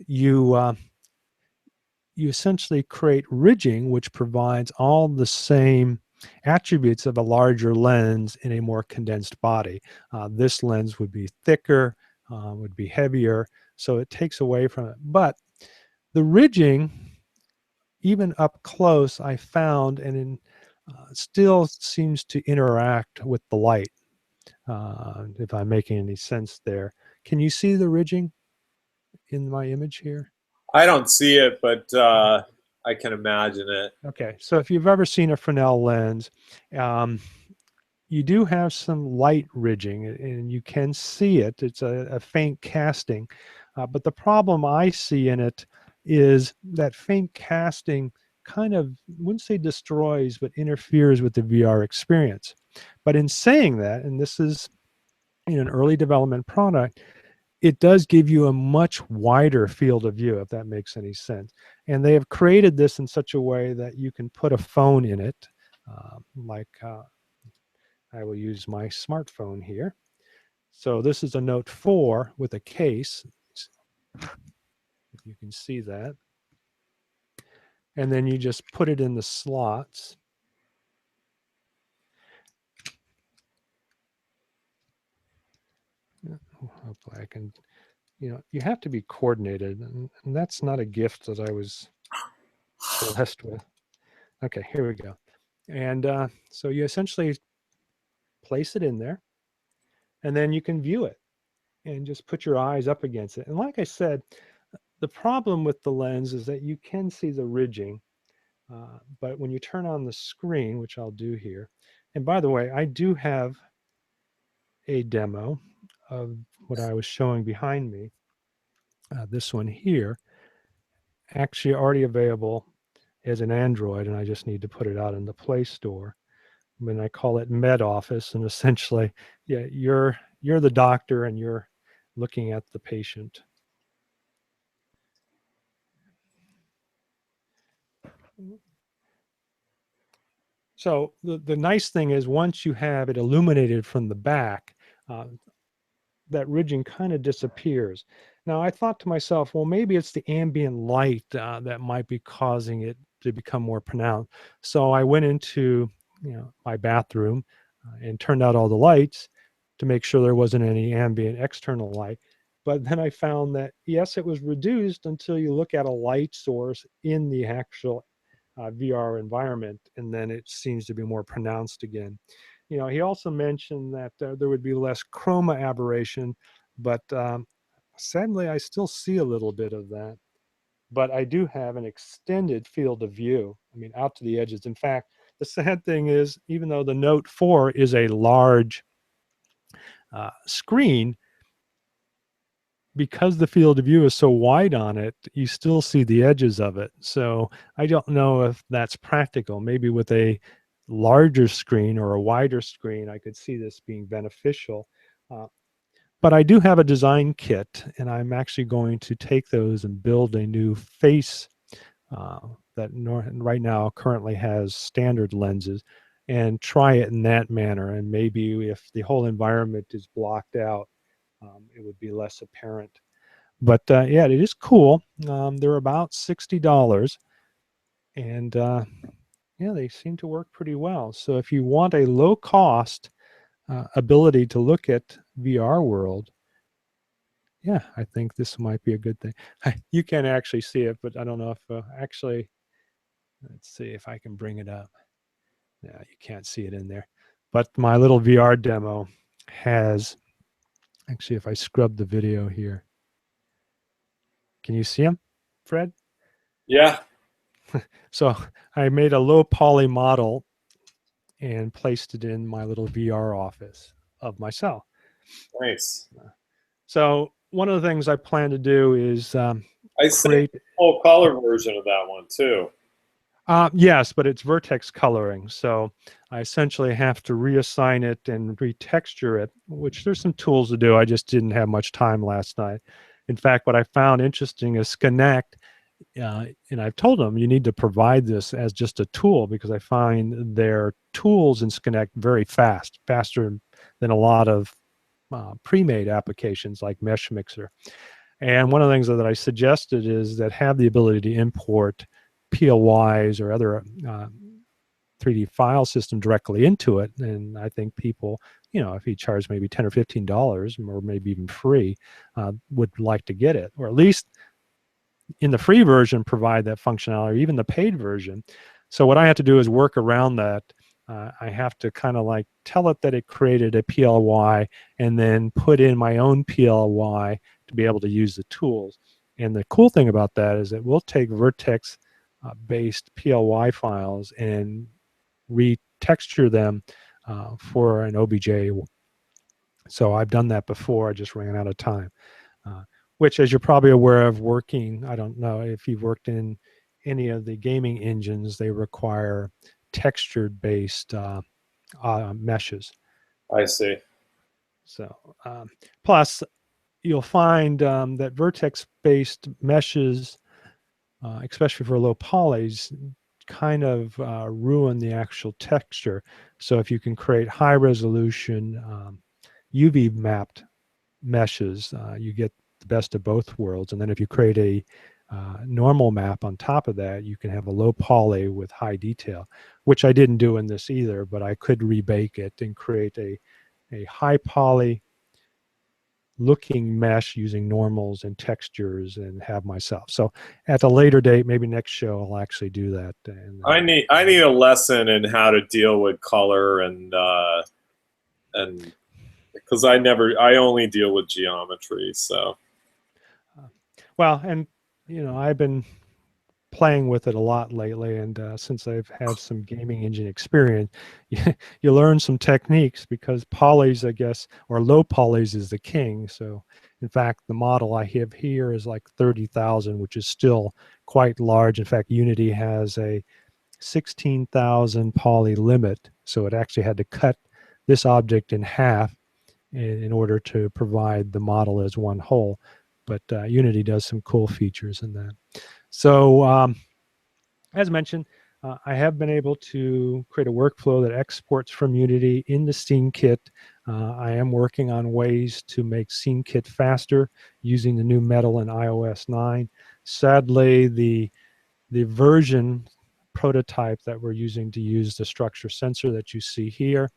you essentially create ridging, which provides all the same attributes of a larger lens in a more condensed body. This lens would be thicker, would be heavier, so it takes away from it. But the ridging, even up close, I found, and still seems to interact with the light. If I'm making any sense there. Can you see the ridging in my image here? I don't see it, but I can imagine it. Okay, so if you've ever seen a Fresnel lens, you do have some light ridging, and you can see it. It's a faint casting, but the problem I see in it is that faint casting kind of, I wouldn't say destroys, but interferes with the VR experience. But in saying that, and this is in an early development product, it does give you a much wider field of view, if that makes any sense. And they have created this in such a way that you can put a phone in it, I will use my smartphone here. So this is a Note 4 with a case, if you can see that. And then you just put it in the slots. Hopefully I can, you have to be coordinated, and that's not a gift that I was blessed with. Okay, here we go. And so you essentially place it in there, and then you can view it and just put your eyes up against it. And like I said, the problem with the lens is that you can see the ridging, but when you turn on the screen, which I'll do here, and by the way, I do have a demo of what I was showing behind me. This one here, actually already available as an Android, and I just need to put it out in the Play Store. mean, I call it med office, and essentially, yeah, you're the doctor and you're looking at the patient. So the nice thing is once you have it illuminated from the back, that ridging kind of disappears. Now I thought to myself, well, maybe it's the ambient light that might be causing it to become more pronounced. So I went into my bathroom and turned out all the lights to make sure there wasn't any ambient external light. But then I found that yes, it was reduced until you look at a light source in the actual VR environment, and then it seems to be more pronounced again. He also mentioned that there would be less chroma aberration, but sadly, I still see a little bit of that. But I do have an extended field of view, I mean, out to the edges. In fact, the sad thing is, even though the Note 4 is a large screen, because the field of view is so wide on it, you still see the edges of it. So I don't know if that's practical. Maybe with a larger screen or a wider screen, I could see this being beneficial. But I do have a design kit, and I'm actually going to take those and build a new face that right now currently has standard lenses, and try it in that manner. And maybe if the whole environment is blocked out, it would be less apparent. But yeah, it is cool. They're about $60, and yeah, they seem to work pretty well. So if you want a low cost ability to look at VR world, yeah, I think this might be a good thing. You can actually see it, but I don't know if actually, let's see if I can bring it up. Yeah, you can't see it in there. But my little VR demo has, actually, if I scrub the video here, can you see him, Fred? Yeah. So I made a low poly model and placed it in my little VR office of myself. Nice. So one of the things I plan to do is I saved the full color version of that one too. Yes, but it's vertex coloring. So I essentially have to reassign it and retexture it, which there's some tools to do. I just didn't have much time last night. In fact, what I found interesting is Connect, and I've told them you need to provide this as just a tool, because I find their tools in Connect very fast, faster than a lot of pre-made applications like Mesh Mixer. And one of the things that I suggested is that have the ability to import PLYs or other 3D file system directly into it. And I think people, if you charge maybe $10 or $15 or maybe even free, would like to get it, or at least in the free version provide that functionality, or even the paid version. So what I have to do is work around that. I have to kind of like tell it that it created a PLY and then put in my own PLY to be able to use the tools. And the cool thing about that is that we'll take vertex based PLY files and retexture them for an OBJ. So I've done that before. I just ran out of time. Which, as you're probably aware of working, I don't know if you've worked in any of the gaming engines, they require textured based meshes. I see. So plus you'll find that vertex based meshes, especially for low polys, kind of ruin the actual texture. So if you can create high resolution UV mapped meshes, you get the best of both worlds. And then if you create a normal map on top of that, you can have a low poly with high detail, which I didn't do in this either, but I could rebake it and create a high poly looking mesh using normals and textures and have myself. So at a later date, maybe next show, I'll actually do that. And I need a lesson in how to deal with color and because I only deal with geometry. So well, and I've been playing with it a lot lately, and since I've had some gaming engine experience, you learn some techniques, because polys, I guess, or low polys is the king. So in fact, the model I have here is like 30,000, which is still quite large. In fact, Unity has a 16,000 poly limit. So it actually had to cut this object in half in order to provide the model as one whole. But Unity does some cool features in that. So as mentioned, I have been able to create a workflow that exports from Unity into SceneKit. I am working on ways to make SceneKit faster using the new Metal in iOS 9. Sadly, the version prototype that we're using to use the structure sensor that you see here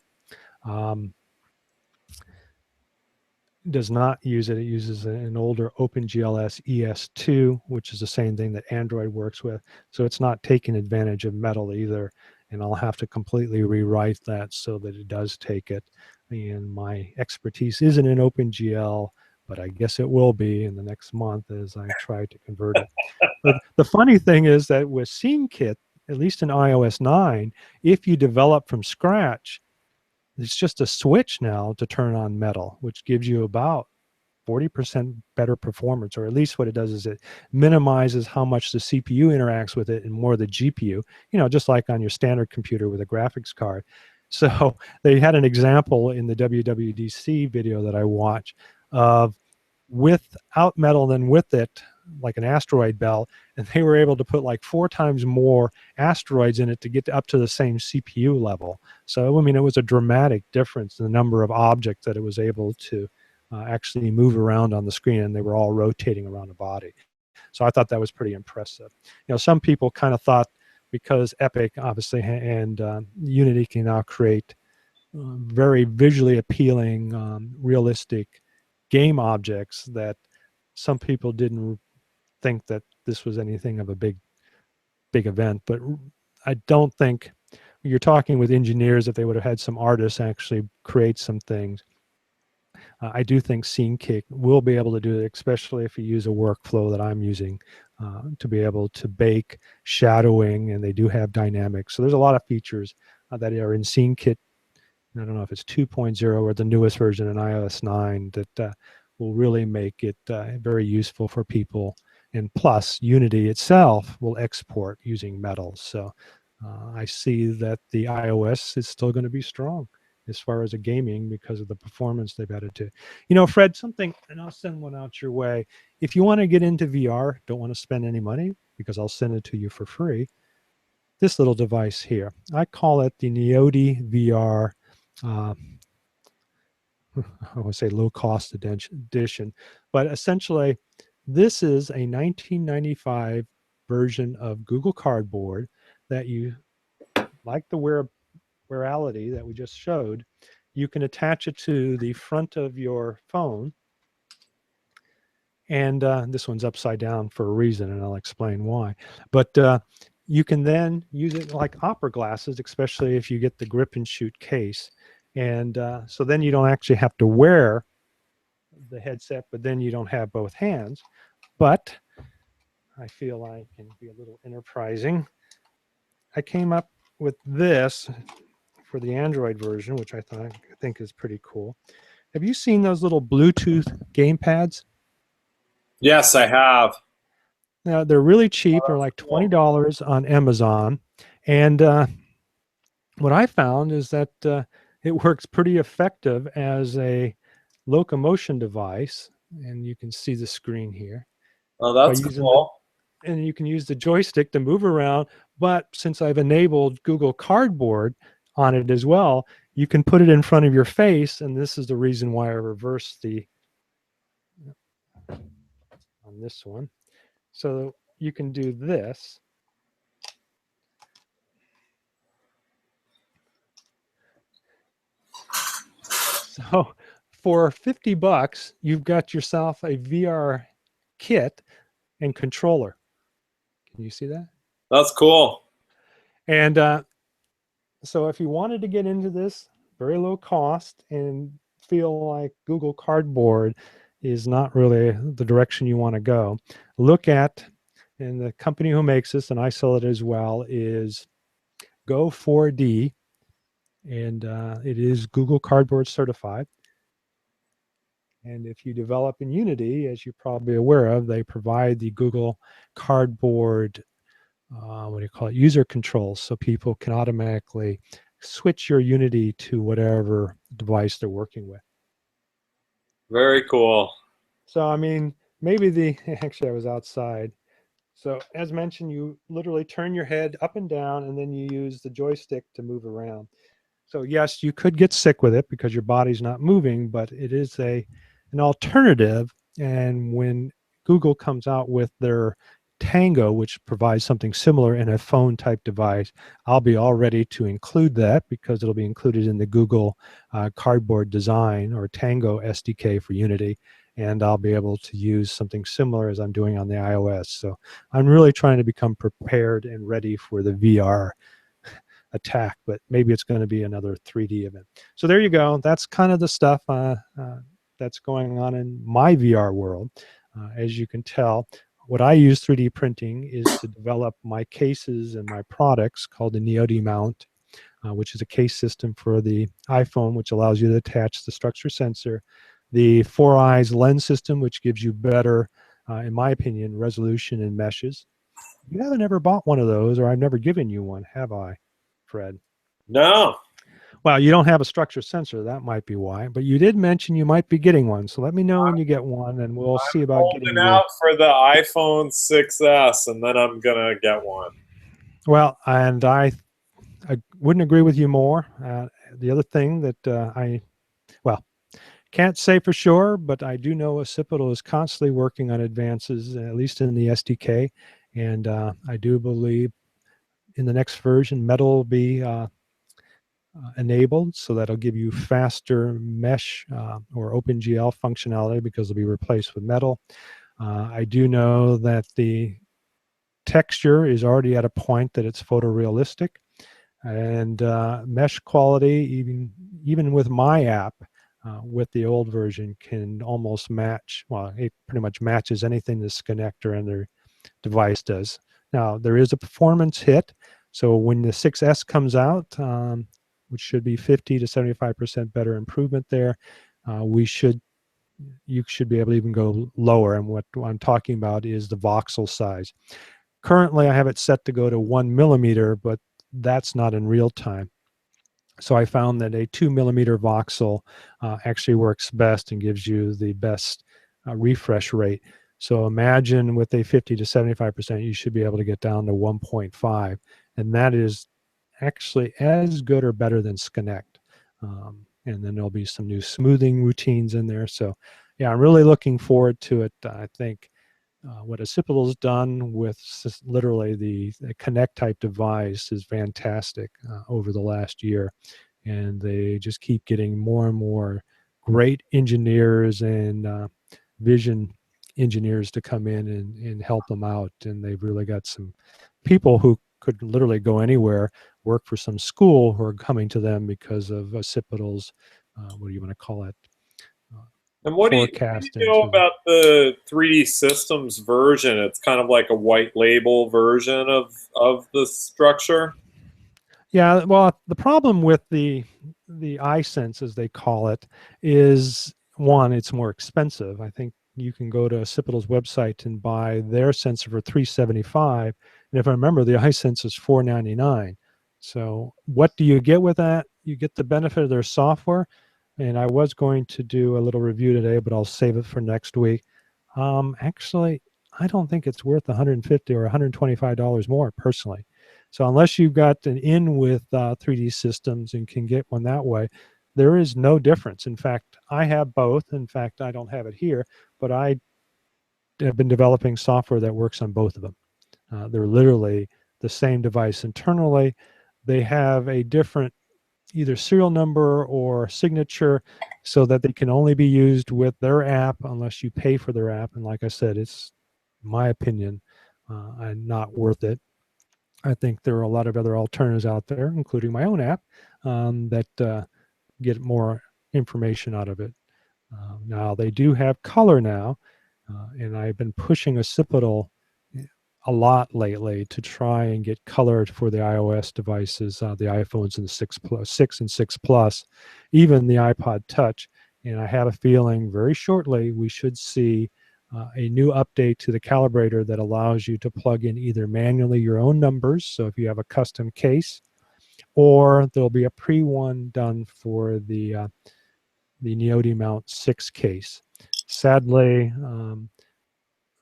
does not use it. It uses an older OpenGLS ES2, which is the same thing that Android works with. So it's not taking advantage of Metal either. And I'll have to completely rewrite that so that it does take it. And my expertise isn't in OpenGL, but I guess it will be in the next month as I try to convert it. But the funny thing is that with SceneKit, at least in iOS 9, if you develop from scratch, it's just a switch now to turn on Metal, which gives you about 40% better performance, or at least what it does is it minimizes how much the CPU interacts with it and more the GPU, just like on your standard computer with a graphics card. So they had an example in the WWDC video that I watched of without Metal than with it, like an asteroid belt, and they were able to put like 4 times more asteroids in it to get up to the same CPU level. So, I mean, it was a dramatic difference in the number of objects that it was able to actually move around on the screen, and they were all rotating around the body. So I thought that was pretty impressive. Some people kind of thought because Epic, obviously, and Unity can now create very visually appealing, realistic game objects, that some people didn't think that this was anything of a big event. But I don't think you're talking with engineers, if they would have had some artists actually create some things. I do think SceneKit will be able to do it, especially if you use a workflow that I'm using to be able to bake shadowing, and they do have dynamics. So there's a lot of features that are in SceneKit. I don't know if it's 2.0 or the newest version in iOS 9 that will really make it very useful for people. And plus, Unity itself will export using Metal. So I see that the iOS is still going to be strong as far as a gaming because of the performance they've added to. Fred, something, and I'll send one out your way. If you want to get into VR, don't want to spend any money, because I'll send it to you for free. This little device here, I call it the Neodi VR. I would say low cost edition, but essentially this is a 1995 version of Google Cardboard that you, like the wearability that we just showed, you can attach it to the front of your phone. And this one's upside down for a reason, and I'll explain why. But you can then use it like opera glasses, especially if you get the grip and shoot case. And so then you don't actually have to wear the headset, but then you don't have both hands. But I feel I can be a little enterprising. I came up with this for the Android version, which I think is pretty cool. Have you seen those little Bluetooth gamepads? Yes, I have. Now, they're really cheap. They're like $20 on Amazon. And what I found is that it works pretty effective as a locomotion device. And you can see the screen here. Oh, that's cool. And you can use the joystick to move around. But since I've enabled Google Cardboard on it as well, you can put it in front of your face. And this is the reason why I reversed the on this one. So you can do this. So for 50 bucks, you've got yourself a VR kit and controller. Can you see that? That's cool. And so if you wanted to get into this, very low cost, and feel like Google Cardboard is not really the direction you want to go, look at, and the company who makes this, and I sell it as well, is Go4D, and it is Google Cardboard certified. And if you develop in Unity, as you're probably aware of, they provide the Google Cardboard what do you call it, user controls, so people can automatically switch your Unity to whatever device they're working with. Very cool. So, I mean, maybe actually I was outside. So as mentioned, you literally turn your head up and down, and then you use the joystick to move around. So yes, you could get sick with it because your body's not moving, but it is an alternative. And when Google comes out with their Tango, which provides something similar in a phone type device, I'll be all ready to include that because it'll be included in the Google Cardboard Design or Tango SDK for Unity. And I'll be able to use something similar as I'm doing on the iOS. So I'm really trying to become prepared and ready for the VR attack, but maybe it's going to be another 3D event. So there you go. That's kind of the stuff that's going on in my VR world. As you can tell, what I use 3D printing is to develop my cases and my products called the Neodi mount, which is a case system for the iPhone, which allows you to attach the structure sensor, the 4eyes lens system, which gives you better, in my opinion, resolution in meshes. You haven't ever bought one of those, or I've never given you one, have I, Fred? No. Well, you don't have a structure sensor. That might be why. But you did mention you might be getting one. So let me know when you get one, and we'll see about getting Holding you. out for the iPhone 6S, and then I'm gonna get one. Well, and I wouldn't agree with you more. The other thing that well, can't say for sure, but I do know Occipital is constantly working on advances, at least in the SDK. And I do believe in the next version, Metal will be enabled, so that'll give you faster mesh or OpenGL functionality because it'll be replaced with Metal. I do know that the texture is already at a point that it's photorealistic, and mesh quality, even with my app, with the old version, can almost match. Well, it pretty much matches anything the Connector and their device does. Now there is a performance hit, so when the 6S comes out, which should be 50 to 75% better improvement there, you should be able to even go lower. And what I'm talking about is the voxel size. Currently, I have it set to go to 1 millimeter, but that's not in real time. So I found that a 2 millimeter voxel actually works best and gives you the best refresh rate. So imagine with a 50 to 75%, you should be able to get down to 1.5. And that is actually as good or better than Sconnect. And then there'll be some new smoothing routines in there. So yeah, I'm really looking forward to it. I think what Occipital's done with literally the Connect type device is fantastic over the last year. And they just keep getting more and more great engineers and vision engineers to come in and help them out. And they've really got some people who could literally go anywhere, work for some school, who are coming to them because of Occipital's, what do you want to call it? And what do you know about the 3D Systems version? It's kind of like a white label version of the structure. Yeah, well, the problem with the iSense, as they call it, is one, it's more expensive. I think you can go to Occipital's website and buy their sensor for $375, and if I remember, the iSense is $499. So what do you get with that? You get the benefit of their software, and I was going to do a little review today, but I'll save it for next week. Actually, I don't think it's worth $150 or $125 more personally. So unless you've got an in with 3D Systems and can get one that way, there is no difference. In fact, I have both. In fact, I don't have it here, but I have been developing software that works on both of them. They're literally the same device internally. They have a different either serial number or signature so that they can only be used with their app unless you pay for their app. And like I said, it's, in my opinion, not worth it. I think there are a lot of other alternatives out there, including my own app, that get more information out of it. Now, they do have color now, and I've been pushing Occipital a lot lately to try and get colored for the iOS devices, the iPhones and the 6 and 6 Plus, even the iPod Touch. And I have a feeling very shortly we should see a new update to the calibrator that allows you to plug in either manually your own numbers, so if you have a custom case, or there'll be a pre-one done for the Neodi Mount 6 case. Sadly,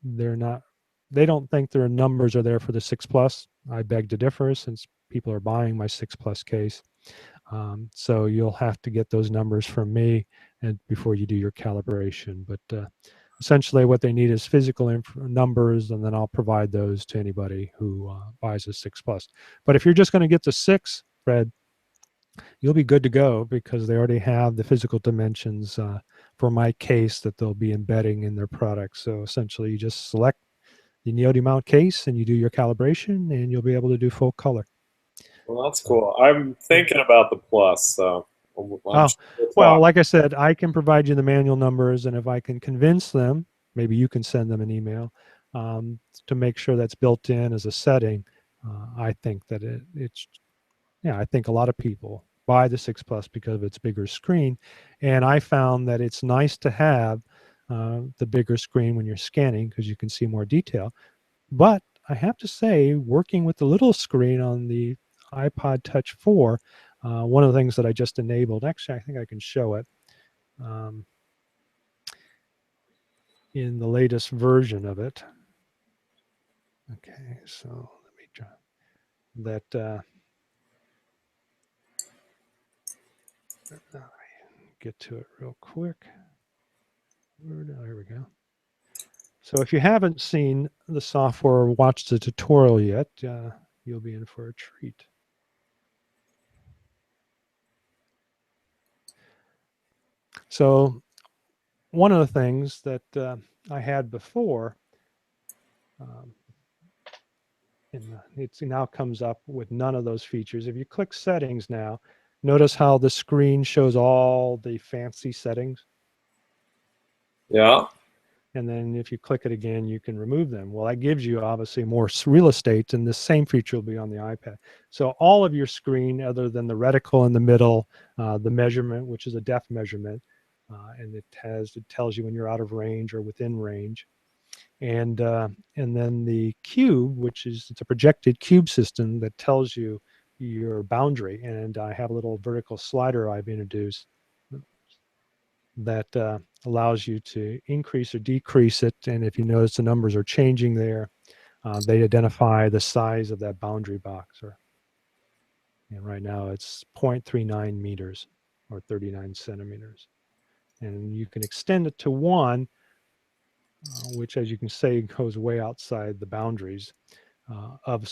they don't think their numbers are there for the 6 Plus. I beg to differ, since people are buying my 6 Plus case. So you'll have to get those numbers from me and before you do your calibration. But essentially what they need is physical numbers, and then I'll provide those to anybody who buys a 6 Plus. But if you're just going to get the 6, Fred, you'll be good to go, because they already have the physical dimensions for my case that they'll be embedding in their product. So essentially you just select the Neodi Mount case and you do your calibration, and you'll be able to do full color. Well, that's cool. I'm thinking about the Plus, so I'm Oh, sure we'll well, talk. like I said, I can provide you the manual numbers, and if I can convince them, maybe you can send them an email to make sure that's built in as a setting. I think that I think a lot of people buy the 6 Plus because of its bigger screen, and I found that it's nice to have the bigger screen when you're scanning, because you can see more detail. But I have to say, working with the little screen on the iPod Touch 4, one of the things that I just enabled, actually, I think I can show it in the latest version of it. Okay, so let me try that. Get to it real quick. There we go. So if you haven't seen the software or watched the tutorial yet, you'll be in for a treat. So one of the things that I had before, it now comes up with none of those features. If you click settings now, notice how the screen shows all the fancy settings. Yeah. And then if you click it again, you can remove them. Well, that gives you obviously more real estate, and the same feature will be on the iPad. So all of your screen, other than the reticle in the middle, the measurement, which is a depth measurement, and it tells you when you're out of range or within range, and then the cube, which is, it's a projected cube system that tells you your boundary. And I have a little vertical slider I've introduced that allows you to increase or decrease it. And if you notice the numbers are changing there, they identify the size of that boundary box. And right now it's 0.39 meters or 39 centimeters. And you can extend it to 1, which, as you can see, goes way outside the boundaries of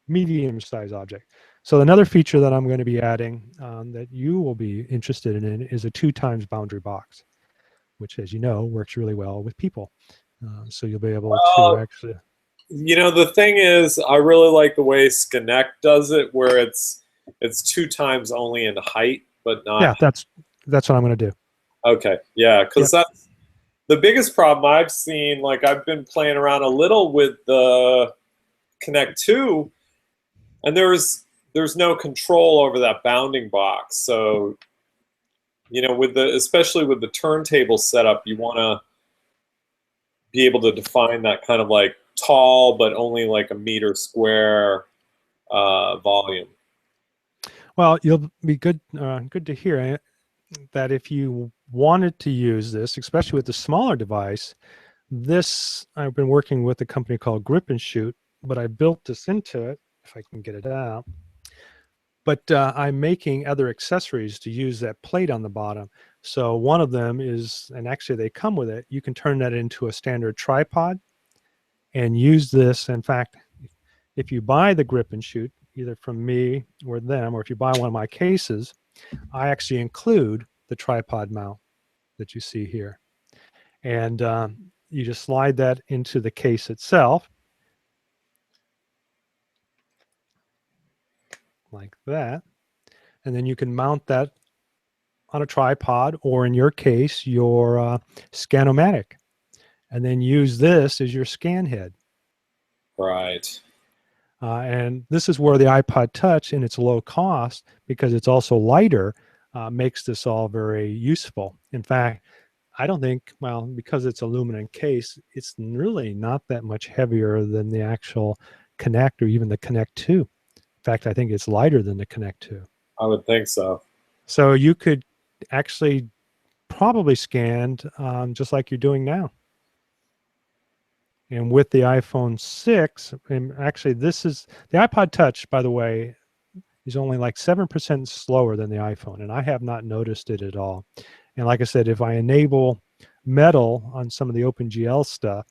medium-sized object. So another feature that I'm going to be adding that you will be interested in is a 2x boundary box, which, as you know, works really well with people. So you'll be able to actually... You know, the thing is, I really like the way Skinect does it, where it's 2 times only in height, but not... Yeah, that's what I'm going to do. Okay, yeah, because Yep. that's the biggest problem I've seen. Like, I've been playing around a little with the Connect 2, and there's no control over that bounding box. So, you know, especially with the turntable setup, you want to be able to define that kind of like tall, but only like a meter square volume. Well, you'll be good to hear that if you wanted to use this, especially with the smaller device, I've been working with a company called Grip and Shoot, but I built this into it, if I can get it out. But I'm making other accessories to use that plate on the bottom. So one of them is, and actually they come with it, you can turn that into a standard tripod and use this. In fact, if you buy the Grip and Shoot, either from me or them, or if you buy one of my cases, I actually include the tripod mount that you see here. And you just slide that into the case itself, like that. And then you can mount that on a tripod, or in your case, your Scanomatic, and then use this as your scan head. Right. And this is where the iPod Touch, in its low cost, because it's also lighter, makes this all very useful. In fact, I don't think, well, because it's aluminum case, it's really not that much heavier than the actual Connect or even the Connect 2. In fact, I think it's lighter than the Connect 2. I would think so. So you could actually probably scan just like you're doing now. And with the iPhone 6, and actually this is, the iPod Touch, by the way, is only like 7% slower than the iPhone, and I have not noticed it at all. And like I said, if I enable metal on some of the OpenGL stuff,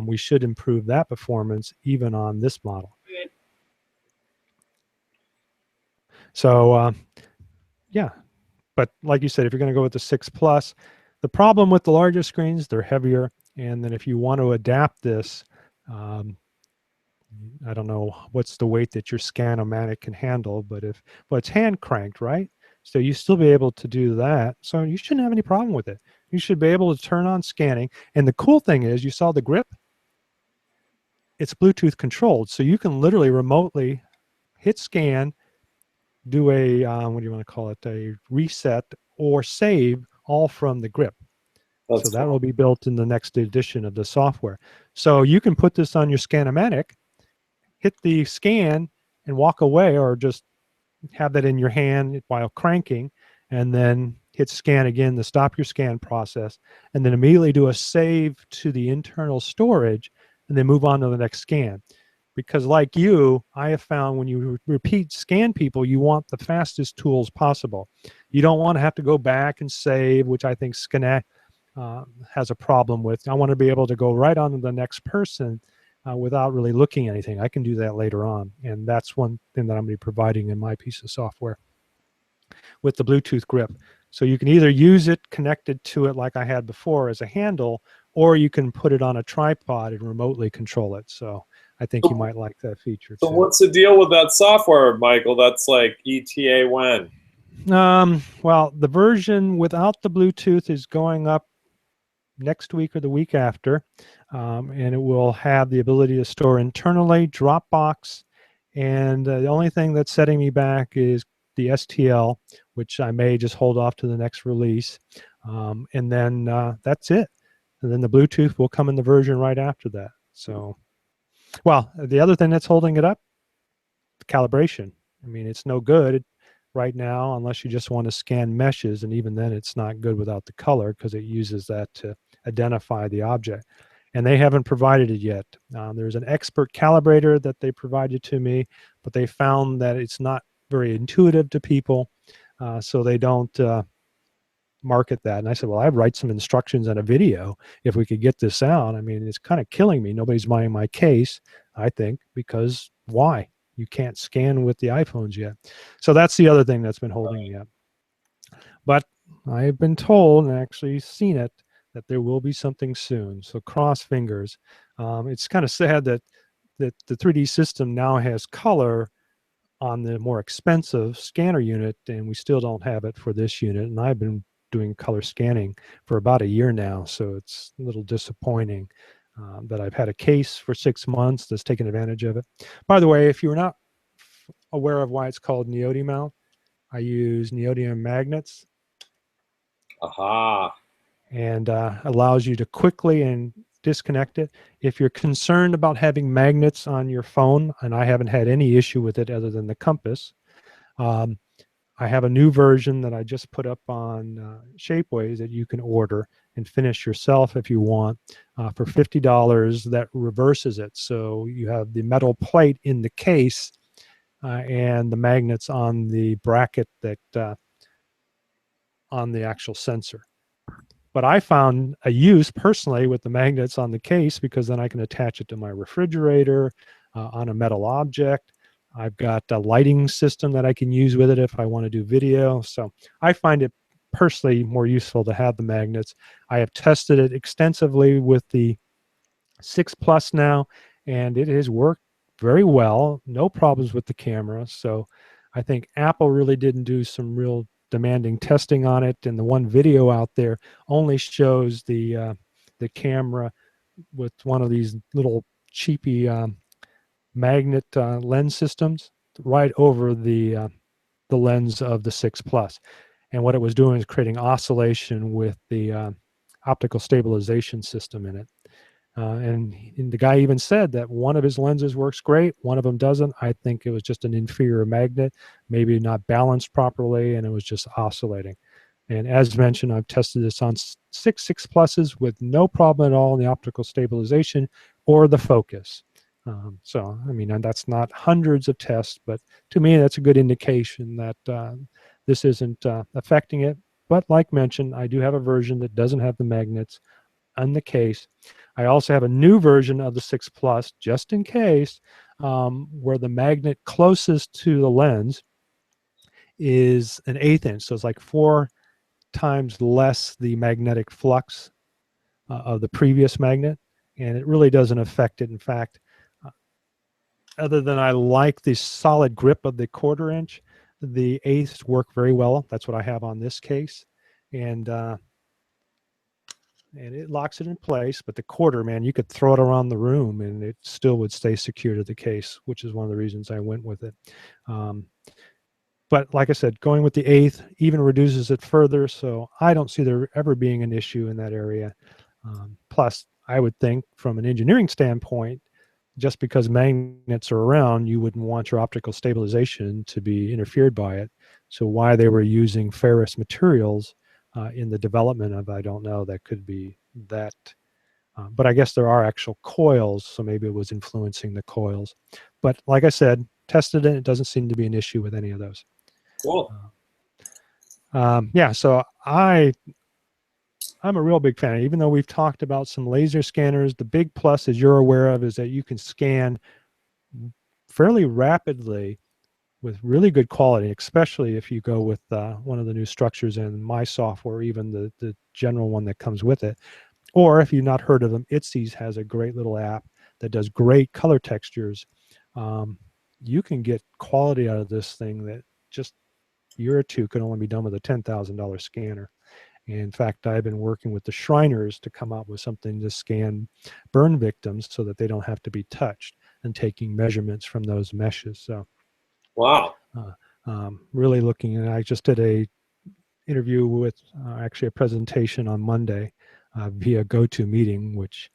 we should improve that performance even on this model. So yeah, but like you said, if you're going to go with the 6 Plus, the problem with the larger screens, they're heavier. And then if you want to adapt this, I don't know what's the weight that your Scan-O-Matic can handle, but well, it's hand cranked, right? So you still be able to do that. So you shouldn't have any problem with it. You should be able to turn on scanning. And the cool thing is, you saw the grip? It's Bluetooth controlled. So you can literally remotely hit scan, do a, what do you want to call it, a reset or save all from the grip. That's So that will be built in the next edition of the software. So you can put this on your Scan-O-Matic, hit the scan and walk away, or just have that in your hand while cranking, and then hit scan again to stop your scan process, and then immediately do a save to the internal storage, and then move on to the next scan. Because like you, I have found when you repeat scan people, you want the fastest tools possible. You don't want to have to go back and save, which I think Scan has a problem with. I want to be able to go right on to the next person without really looking at anything. I can do that later on. And that's one thing that I'm going to be providing in my piece of software with the Bluetooth grip. So you can either use it connected to it like I had before as a handle, or you can put it on a tripod and remotely control it. So I think you might like that feature So too. what's the deal with that software, Michael? That's like ETA when? Well, the version without the Bluetooth is going up next week or the week after, and it will have the ability to store internally, Dropbox, and the only thing that's setting me back is the STL, which I may just hold off to the next release, and then that's it. And then the Bluetooth will come in the version right after that. So, well, the other thing that's holding it up, calibration. I mean, it's no good right now unless you just want to scan meshes, and even then it's not good without the color because it uses that to identify the object. And they haven't provided it yet. There's an expert calibrator that they provided to me, but they found that it's not very intuitive to people, so they don't market that. And I said, well, I'd write some instructions on a video if we could get this out. I mean, it's kind of killing me. Nobody's buying my case, I think, because why? You can't scan with the iPhones yet. So that's the other thing that's been holding me up. But I've been told, and actually seen it, that there will be something soon. So cross fingers. It's kind of sad that the 3D system now has color on the more expensive scanner unit, and we still don't have it for this unit. And I've been doing color scanning for about a year now, so it's a little disappointing that I've had a case for 6 months that's taken advantage of it. By the way, if you're not aware of why it's called neodymium mount, I use neodymium magnets. Aha. And allows you to quickly and disconnect it. If you're concerned about having magnets on your phone, and I haven't had any issue with it other than the compass, I have a new version that I just put up on Shapeways that you can order and finish yourself if you want for $50 that reverses it. So you have the metal plate in the case and the magnets on the bracket that on the actual sensor. But I found a use personally with the magnets on the case because then I can attach it to my refrigerator on a metal object. I've got a lighting system that I can use with it if I want to do video. So I find it personally more useful to have the magnets. I have tested it extensively with the 6 Plus now, and it has worked very well. No problems with the camera. So I think Apple really didn't do some real demanding testing on it, and the one video out there only shows the camera with one of these little cheapy magnet lens systems right over the lens of the 6 Plus. And what it was doing is creating oscillation with the optical stabilization system in it. And the guy even said that one of his lenses works great, one of them doesn't. I think it was just an inferior magnet, maybe not balanced properly, and it was just oscillating. And as mentioned, I've tested this on 6 pluses with no problem at all in the optical stabilization or the focus. So, I mean, and that's not hundreds of tests, but to me, that's a good indication that this isn't affecting it. But like mentioned, I do have a version that doesn't have the magnets on the case. I also have a new version of the 6 Plus, just in case, where the magnet closest to the lens is an 1/8 inch. So it's like 4 times less the magnetic flux of the previous magnet. And it really doesn't affect it. In fact, other than I like the solid grip of the 1/4 inch, the 1/8 work very well. That's what I have on this case. And it locks it in place, but the 1/4, man, you could throw it around the room and it still would stay secure to the case, which is one of the reasons I went with it. But like I said, going with the 1/8 even reduces it further, so I don't see there ever being an issue in that area. Plus, I would think from an engineering standpoint, just because magnets are around, you wouldn't want your optical stabilization to be interfered by it. So why they were using ferrous materials in the development of, I don't know, that could be that. But I guess there are actual coils, so maybe it was influencing the coils. But like I said, tested it, it doesn't seem to be an issue with any of those. Cool. Yeah, so I'm a real big fan. Even though we've talked about some laser scanners, the big plus, as you're aware of, is that you can scan fairly rapidly with really good quality, especially if you go with one of the new structures in my software, even the general one that comes with it. Or if you've not heard of them, Itzy's has a great little app that does great color textures. You can get quality out of this thing that just a year or two could only be done with a $10,000 scanner. And in fact, I've been working with the Shriners to come up with something to scan burn victims so that they don't have to be touched, and taking measurements from those meshes. So, wow. Really looking, and I just did a interview with actually a presentation on Monday via GoToMeeting, which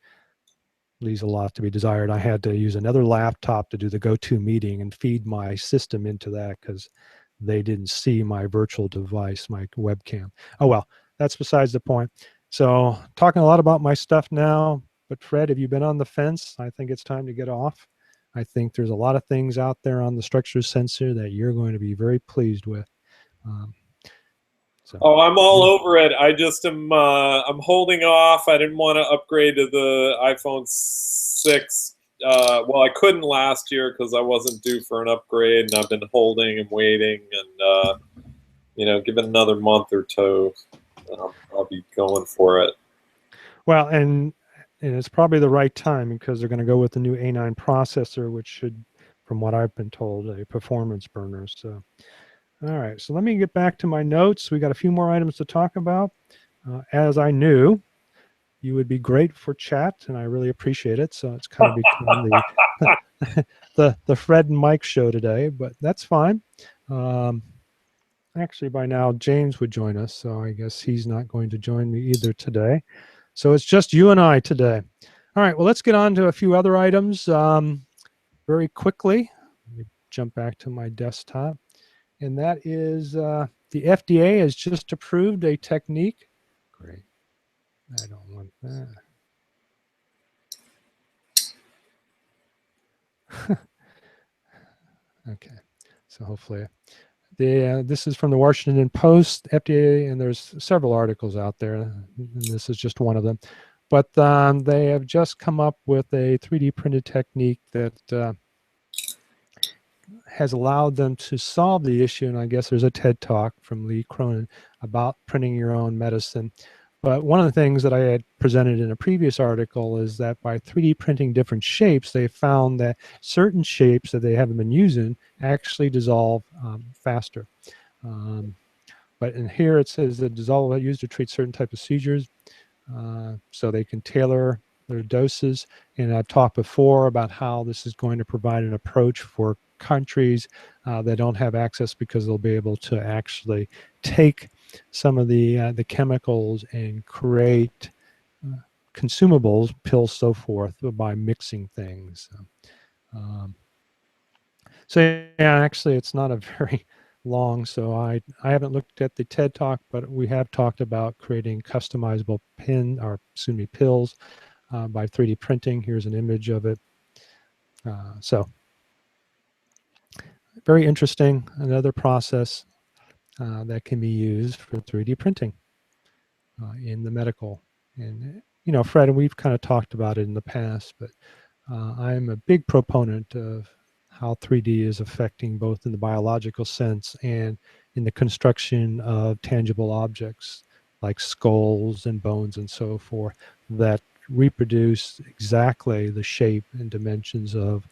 leaves a lot to be desired. I had to use another laptop to do the GoToMeeting and feed my system into that because they didn't see my virtual device, my webcam. Oh, well, that's besides the point. So talking a lot about my stuff now, but Fred, have you been on the fence? I think it's time to get off. I think there's a lot of things out there on the structure sensor that you're going to be very pleased with. Oh, I'm all over it. I just am. I'm holding off. I didn't want to upgrade to the iPhone 6. Well, I couldn't last year because I wasn't due for an upgrade, and I've been holding and waiting, and you know, give it another month or two, I'll be going for it. Well, and it's probably the right time because they're going to go with the new A9 processor, which should, from what I've been told, a performance burner. So. All right, so let me get back to my notes. We got a few more items to talk about. As I knew, you would be great for chat, and I really appreciate it. So it's kind of become the Fred and Mike show today, but that's fine. Actually, by now, James would join us, so I guess he's not going to join me either today. So it's just you and I today. All right, well, let's get on to a few other items very quickly. Let me jump back to my desktop. And that is the FDA has just approved a technique. Great. I don't want that. Okay. So hopefully this is from the Washington Post, FDA, and there's several articles out there, and this is just one of them. But they have just come up with a 3D printed technique that has allowed them to solve the issue. And I guess there's a TED Talk from Lee Cronin about printing your own medicine. But one of the things that I had presented in a previous article is that by 3D printing different shapes, they found that certain shapes that they haven't been using actually dissolve faster. But in here it says that dissolve are used to treat certain type of seizures, so they can tailor their doses. And I've talked before about how this is going to provide an approach for countries that don't have access, because they'll be able to actually take some of the chemicals and create consumables, pills, so forth, by mixing things. Um, so yeah, actually, it's not a very long. So I haven't looked at the TED talk, but we have talked about creating customizable pills by 3D printing. Here's an image of it. So very interesting. Another process that can be used for 3D printing in the medical. And you know, Fred, and we've kind of talked about it in the past, but I'm a big proponent of how 3D is affecting both in the biological sense and in the construction of tangible objects like skulls and bones and so forth that reproduce exactly the shape and dimensions of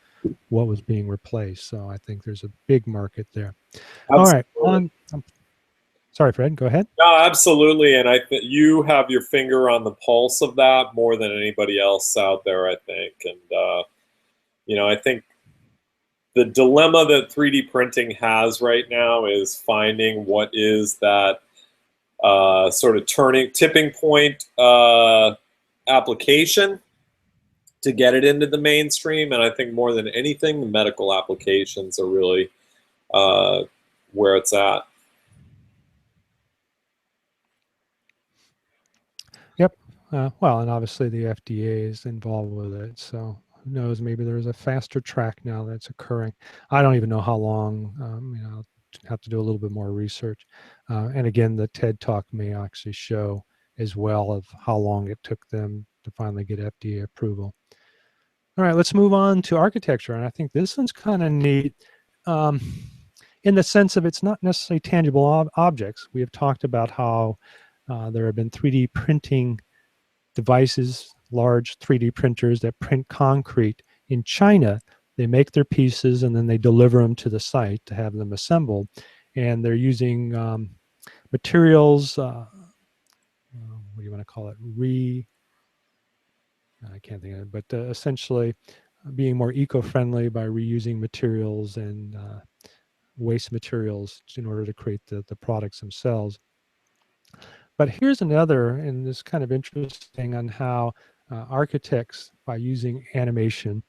what was being replaced. So I think there's a big market there. All right, Absolutely. sorry, Fred, go ahead. No, absolutely, and you have your finger on the pulse of that more than anybody else out there, I think. And you know, I think the dilemma that 3D printing has right now is finding what is that sort of tipping point application to get it into the mainstream. And I think more than anything, the medical applications are really where it's at. Yep. Well, and obviously the FDA is involved with it, so who knows? Maybe there's a faster track now that's occurring. I don't even know how long. You know, I'll have to do a little bit more research. And again, the TED Talk may actually show as well of how long it took them to finally get FDA approval. All right, let's move on to architecture, and I think this one's kind of neat. In the sense of it's not necessarily tangible objects. We have talked about how there have been 3D printing devices, large 3D printers that print concrete in China. They make their pieces and then they deliver them to the site to have them assembled. And they're using materials, what do you want to call it? I can't think of it, but essentially being more eco-friendly by reusing materials and waste materials in order to create the products themselves. But here's another, and this is kind of interesting on how architects, by using animation,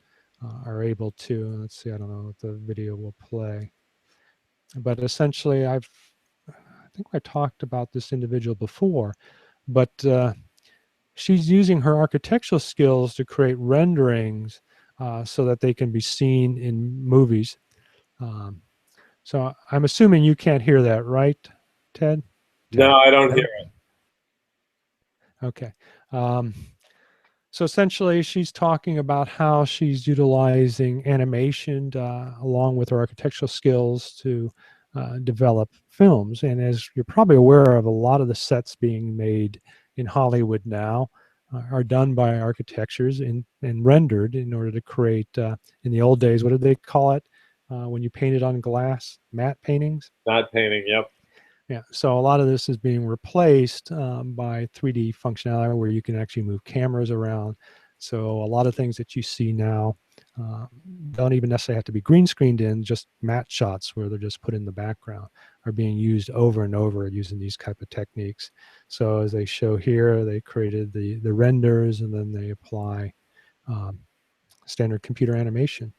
are able to, let's see, I don't know if the video will play, but essentially I think I talked about this individual before, but she's using her architectural skills to create renderings so that they can be seen in movies. So I'm assuming you can't hear that, right, Ted? No, I don't hear it. Okay. So essentially, she's talking about how she's utilizing animation along with her architectural skills to develop films. And as you're probably aware of, a lot of the sets being made in Hollywood now are done by architectures and rendered in order to create, in the old days, what did they call it when you painted on glass? Matte paintings? Matte painting, yep. Yeah, so a lot of this is being replaced by 3D functionality where you can actually move cameras around. So a lot of things that you see now don't even necessarily have to be green screened in, just matte shots where they're just put in the background are being used over and over using these type of techniques. So as they show here, they created the renders and then they apply standard computer animation.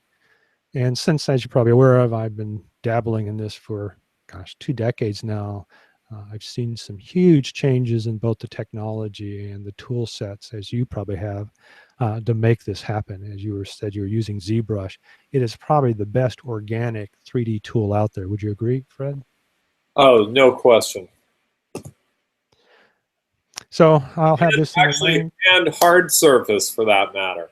And since, as you're probably aware of, I've been dabbling in this for, gosh, 2 decades now. I've seen some huge changes in both the technology and the tool sets, as you probably have, to make this happen. As you said, you were using ZBrush. It is probably the best organic 3D tool out there. Would you agree, Fred? Oh, no question. So I'll have this in Actually, the link. and hard surface for that matter.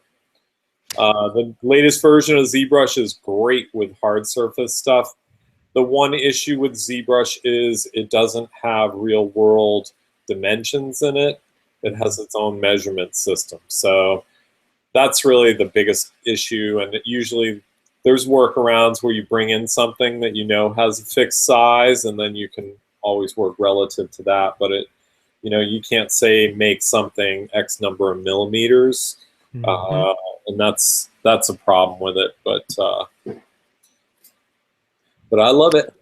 The latest version of ZBrush is great with hard surface stuff. The one issue with ZBrush is it doesn't have real world dimensions in it. It has its own measurement system. So that's really the biggest issue. And usually there's workarounds where you bring in something that you know has a fixed size and then you can always work relative to that. But you know, you can't say make something X number of millimeters. And that's a problem with it. But I love it.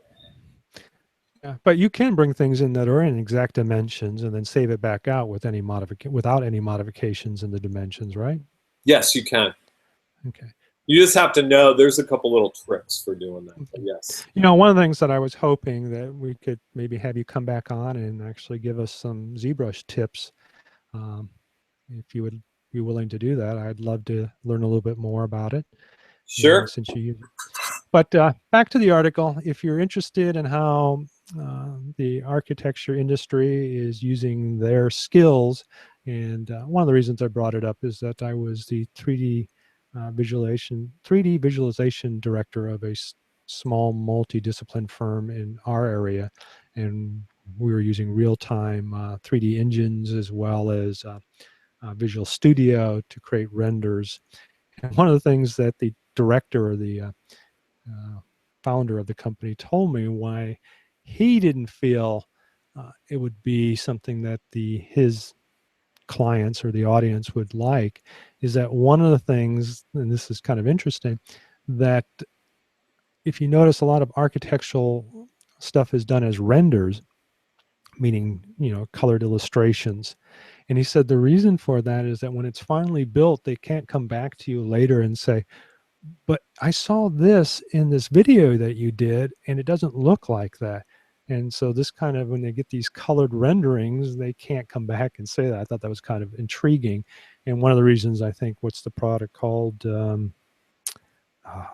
Yeah, but you can bring things in that are in exact dimensions and then save it back out with any without any modifications in the dimensions, right? Yes, you can. Okay. You just have to know there's a couple little tricks for doing that. But Okay. yes. You know, one of the things that I was hoping that we could maybe have you come back on and actually give us some ZBrush tips. Um, if you would be willing to do that, I'd love to learn a little bit more about it. And Sure. since you use it. But back to the article, if you're interested in how the architecture industry is using their skills, and one of the reasons I brought it up is that I was the 3D visualization director of a small multidiscipline firm in our area, and we were using real-time 3D engines as well as Visual Studio to create renders. And one of the things that the director or the uh, founder of the company told me why he didn't feel it would be something that his clients or the audience would like is that one of the things, and this is kind of interesting, that if you notice a lot of architectural stuff is done as renders, meaning, you know, colored illustrations. And he said the reason for that is that when it's finally built, they can't come back to you later and say, but I saw this in this video that you did, and it doesn't look like that. And so this kind of, when they get these colored renderings, they can't come back and say that. I thought that was kind of intriguing. And one of the reasons I think, what's the product called? Ah,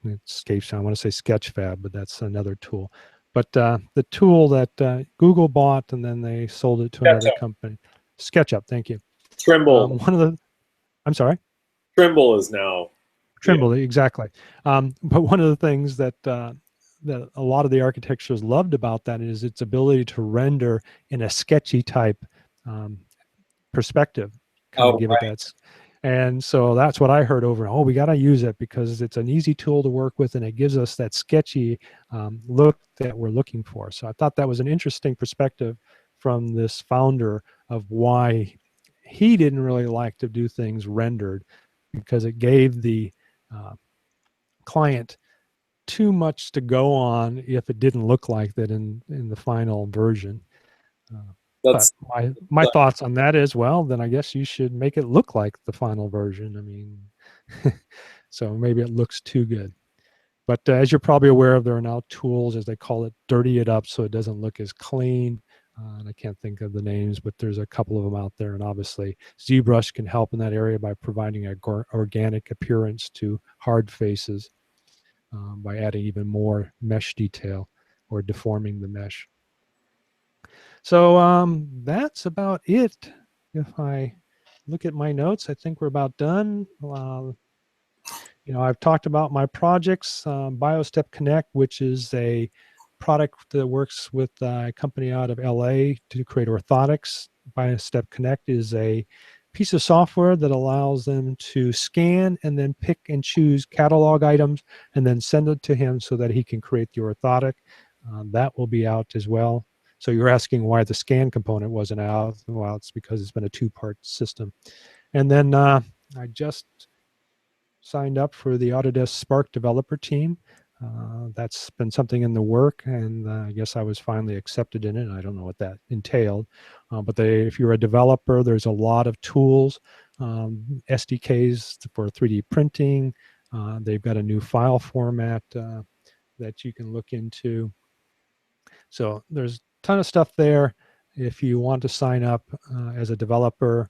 it escapes me. I want to say Sketchfab, but that's another tool. But the tool that Google bought and then they sold it to another SketchUp. company. SketchUp, thank you. Trimble. One of the, I'm sorry? Trimble is now. Yeah. Trimble, exactly. But one of the things that that a lot of the architectures loved about that is its ability to render in a sketchy type um, perspective, kind of Oh, give it right. that. And so that's what I heard over. Oh, we got to use it because it's an easy tool to work with, and it gives us that sketchy look that we're looking for. So I thought that was an interesting perspective from this founder of why he didn't really like to do things rendered, because it gave the uh, client too much to go on if it didn't look like that in the final version. But That's my thoughts on that is, well, then I guess you should make it look like the final version. I mean, so maybe it looks too good. But as you're probably aware of, there are now tools, as they call it, dirty it up so it doesn't look as clean. And I can't think of the names, but there's a couple of them out there. And obviously, ZBrush can help in that area by providing a organic appearance to hard faces by adding even more mesh detail or deforming the mesh. So that's about it. If I look at my notes, I think we're about done. You know, I've talked about my projects, BioStep Connect, which is a product that works with a company out of LA to create orthotics. BioStep Connect is a piece of software that allows them to scan and then pick and choose catalog items and then send it to him so that he can create the orthotic. That will be out as well. So you're asking why the scan component wasn't out. Well, it's because it's been a two-part system. And then I just signed up for the Autodesk Spark developer team. That's been something in the work, and I guess I was finally accepted in it. I don't know what that entailed, but if you're a developer, there's a lot of tools, SDKs for 3D printing. They've got a new file format that you can look into. So there's a ton of stuff there. If you want to sign up as a developer,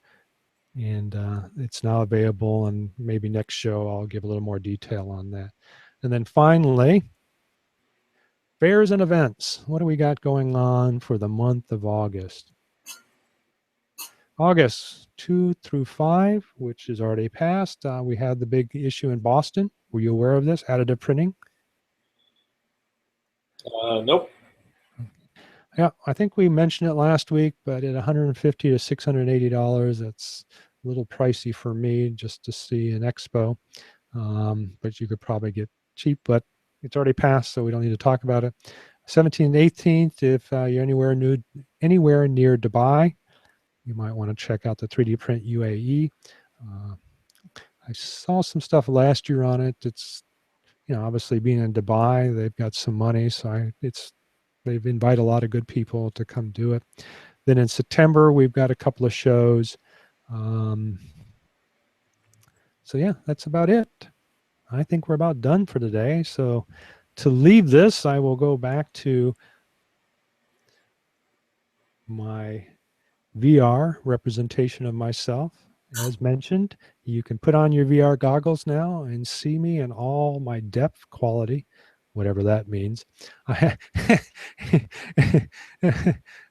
and it's now available, and maybe next show I'll give a little more detail on that. And then finally, fairs and events. What do we got going on for the month of August? August 2 through 5, which is already passed. We had the big issue in Boston. Were you aware of this? Additive printing? nope. Yeah, I think we mentioned it last week, but at $150 to $680, that's a little pricey for me just to see an expo. But you could probably get cheap, but it's already passed, so we don't need to talk about it. 17th, 18th, if you're anywhere near Dubai, you might want to check out the 3D Print UAE. Uh, I saw some stuff last year on it. It's, you know, obviously being in Dubai, they've got some money, so it's They've invited a lot of good people to come do it. Then in September, we've got a couple of shows. So yeah, that's about it. I think we're about done for today. So to leave this, I will go back to my VR representation of myself. As mentioned, you can put on your VR goggles now and see me in all my depth quality, whatever that means.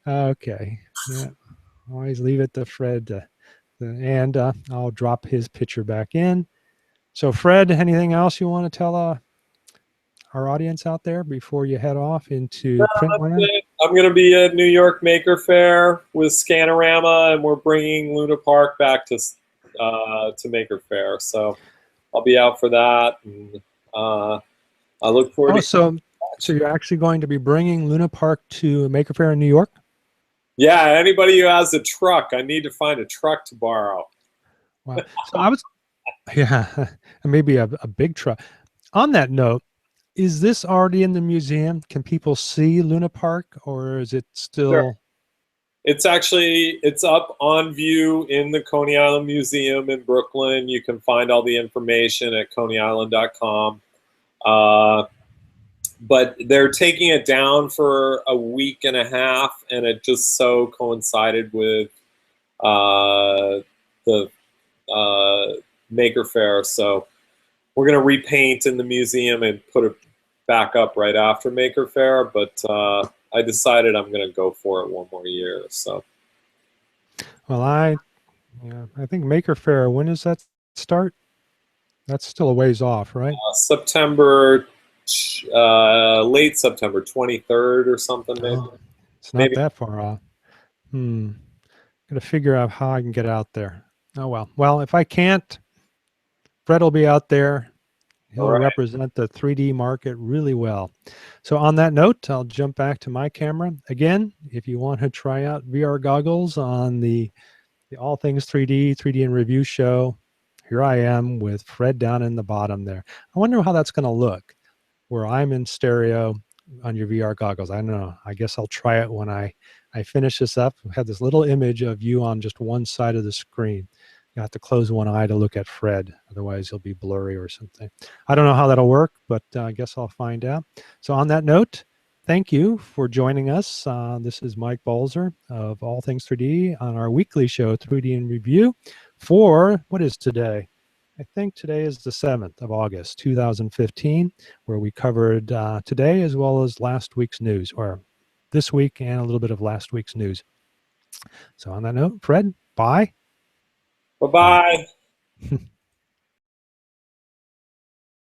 Okay. Yeah. Always leave it to Fred. And I'll drop his picture back in. So Fred, anything else you want to tell our audience out there before you head off into Printland? I'm going to be at New York Maker Faire with Scanorama, and we're bringing Luna Park back to Maker Faire. So I'll be out for that, and I look forward to. So you're actually going to be bringing Luna Park to Maker Faire in New York? Yeah, anybody who has a truck, I need to find a truck to borrow. Wow. So yeah, maybe a big truck. On that note, is this already in the museum? Can people see Luna Park, or is it still? Sure. It's up on view in the Coney Island Museum in Brooklyn. You can find all the information at coneyisland.com. But they're taking it down for a week and a half, and it just so coincided with the Maker Faire. So we're going to repaint in the museum and put it back up right after Maker Faire. But I decided I'm going to go for it one more year. So, well, I think Maker Faire. When does that start? That's still a ways off, right? September, late September, 23rd or something. Maybe. Oh, it's not that far off. Got to figure out how I can get out there. Oh well. Well, if I can't, Fred will be out there. He'll represent the 3D market really well. So on that note, I'll jump back to my camera. Again, if you want to try out VR goggles on the All Things 3D in Review show, here I am with Fred down in the bottom there. I wonder how that's going to look where I'm in stereo on your VR goggles. I don't know. I guess I'll try it when I finish this up. I have this little image of you on just one side of the screen. You have to close one eye to look at Fred. Otherwise, he'll be blurry or something. I don't know how that'll work, but I guess I'll find out. So on that note, thank you for joining us. This is Mike Balzer of All Things 3D on our weekly show, 3D in Review, for, what is today? I think today is the 7th of August, 2015, where we covered today as well as last week's news, or this week and a little bit of last week's news. So on that note, Fred, bye. Bye-bye.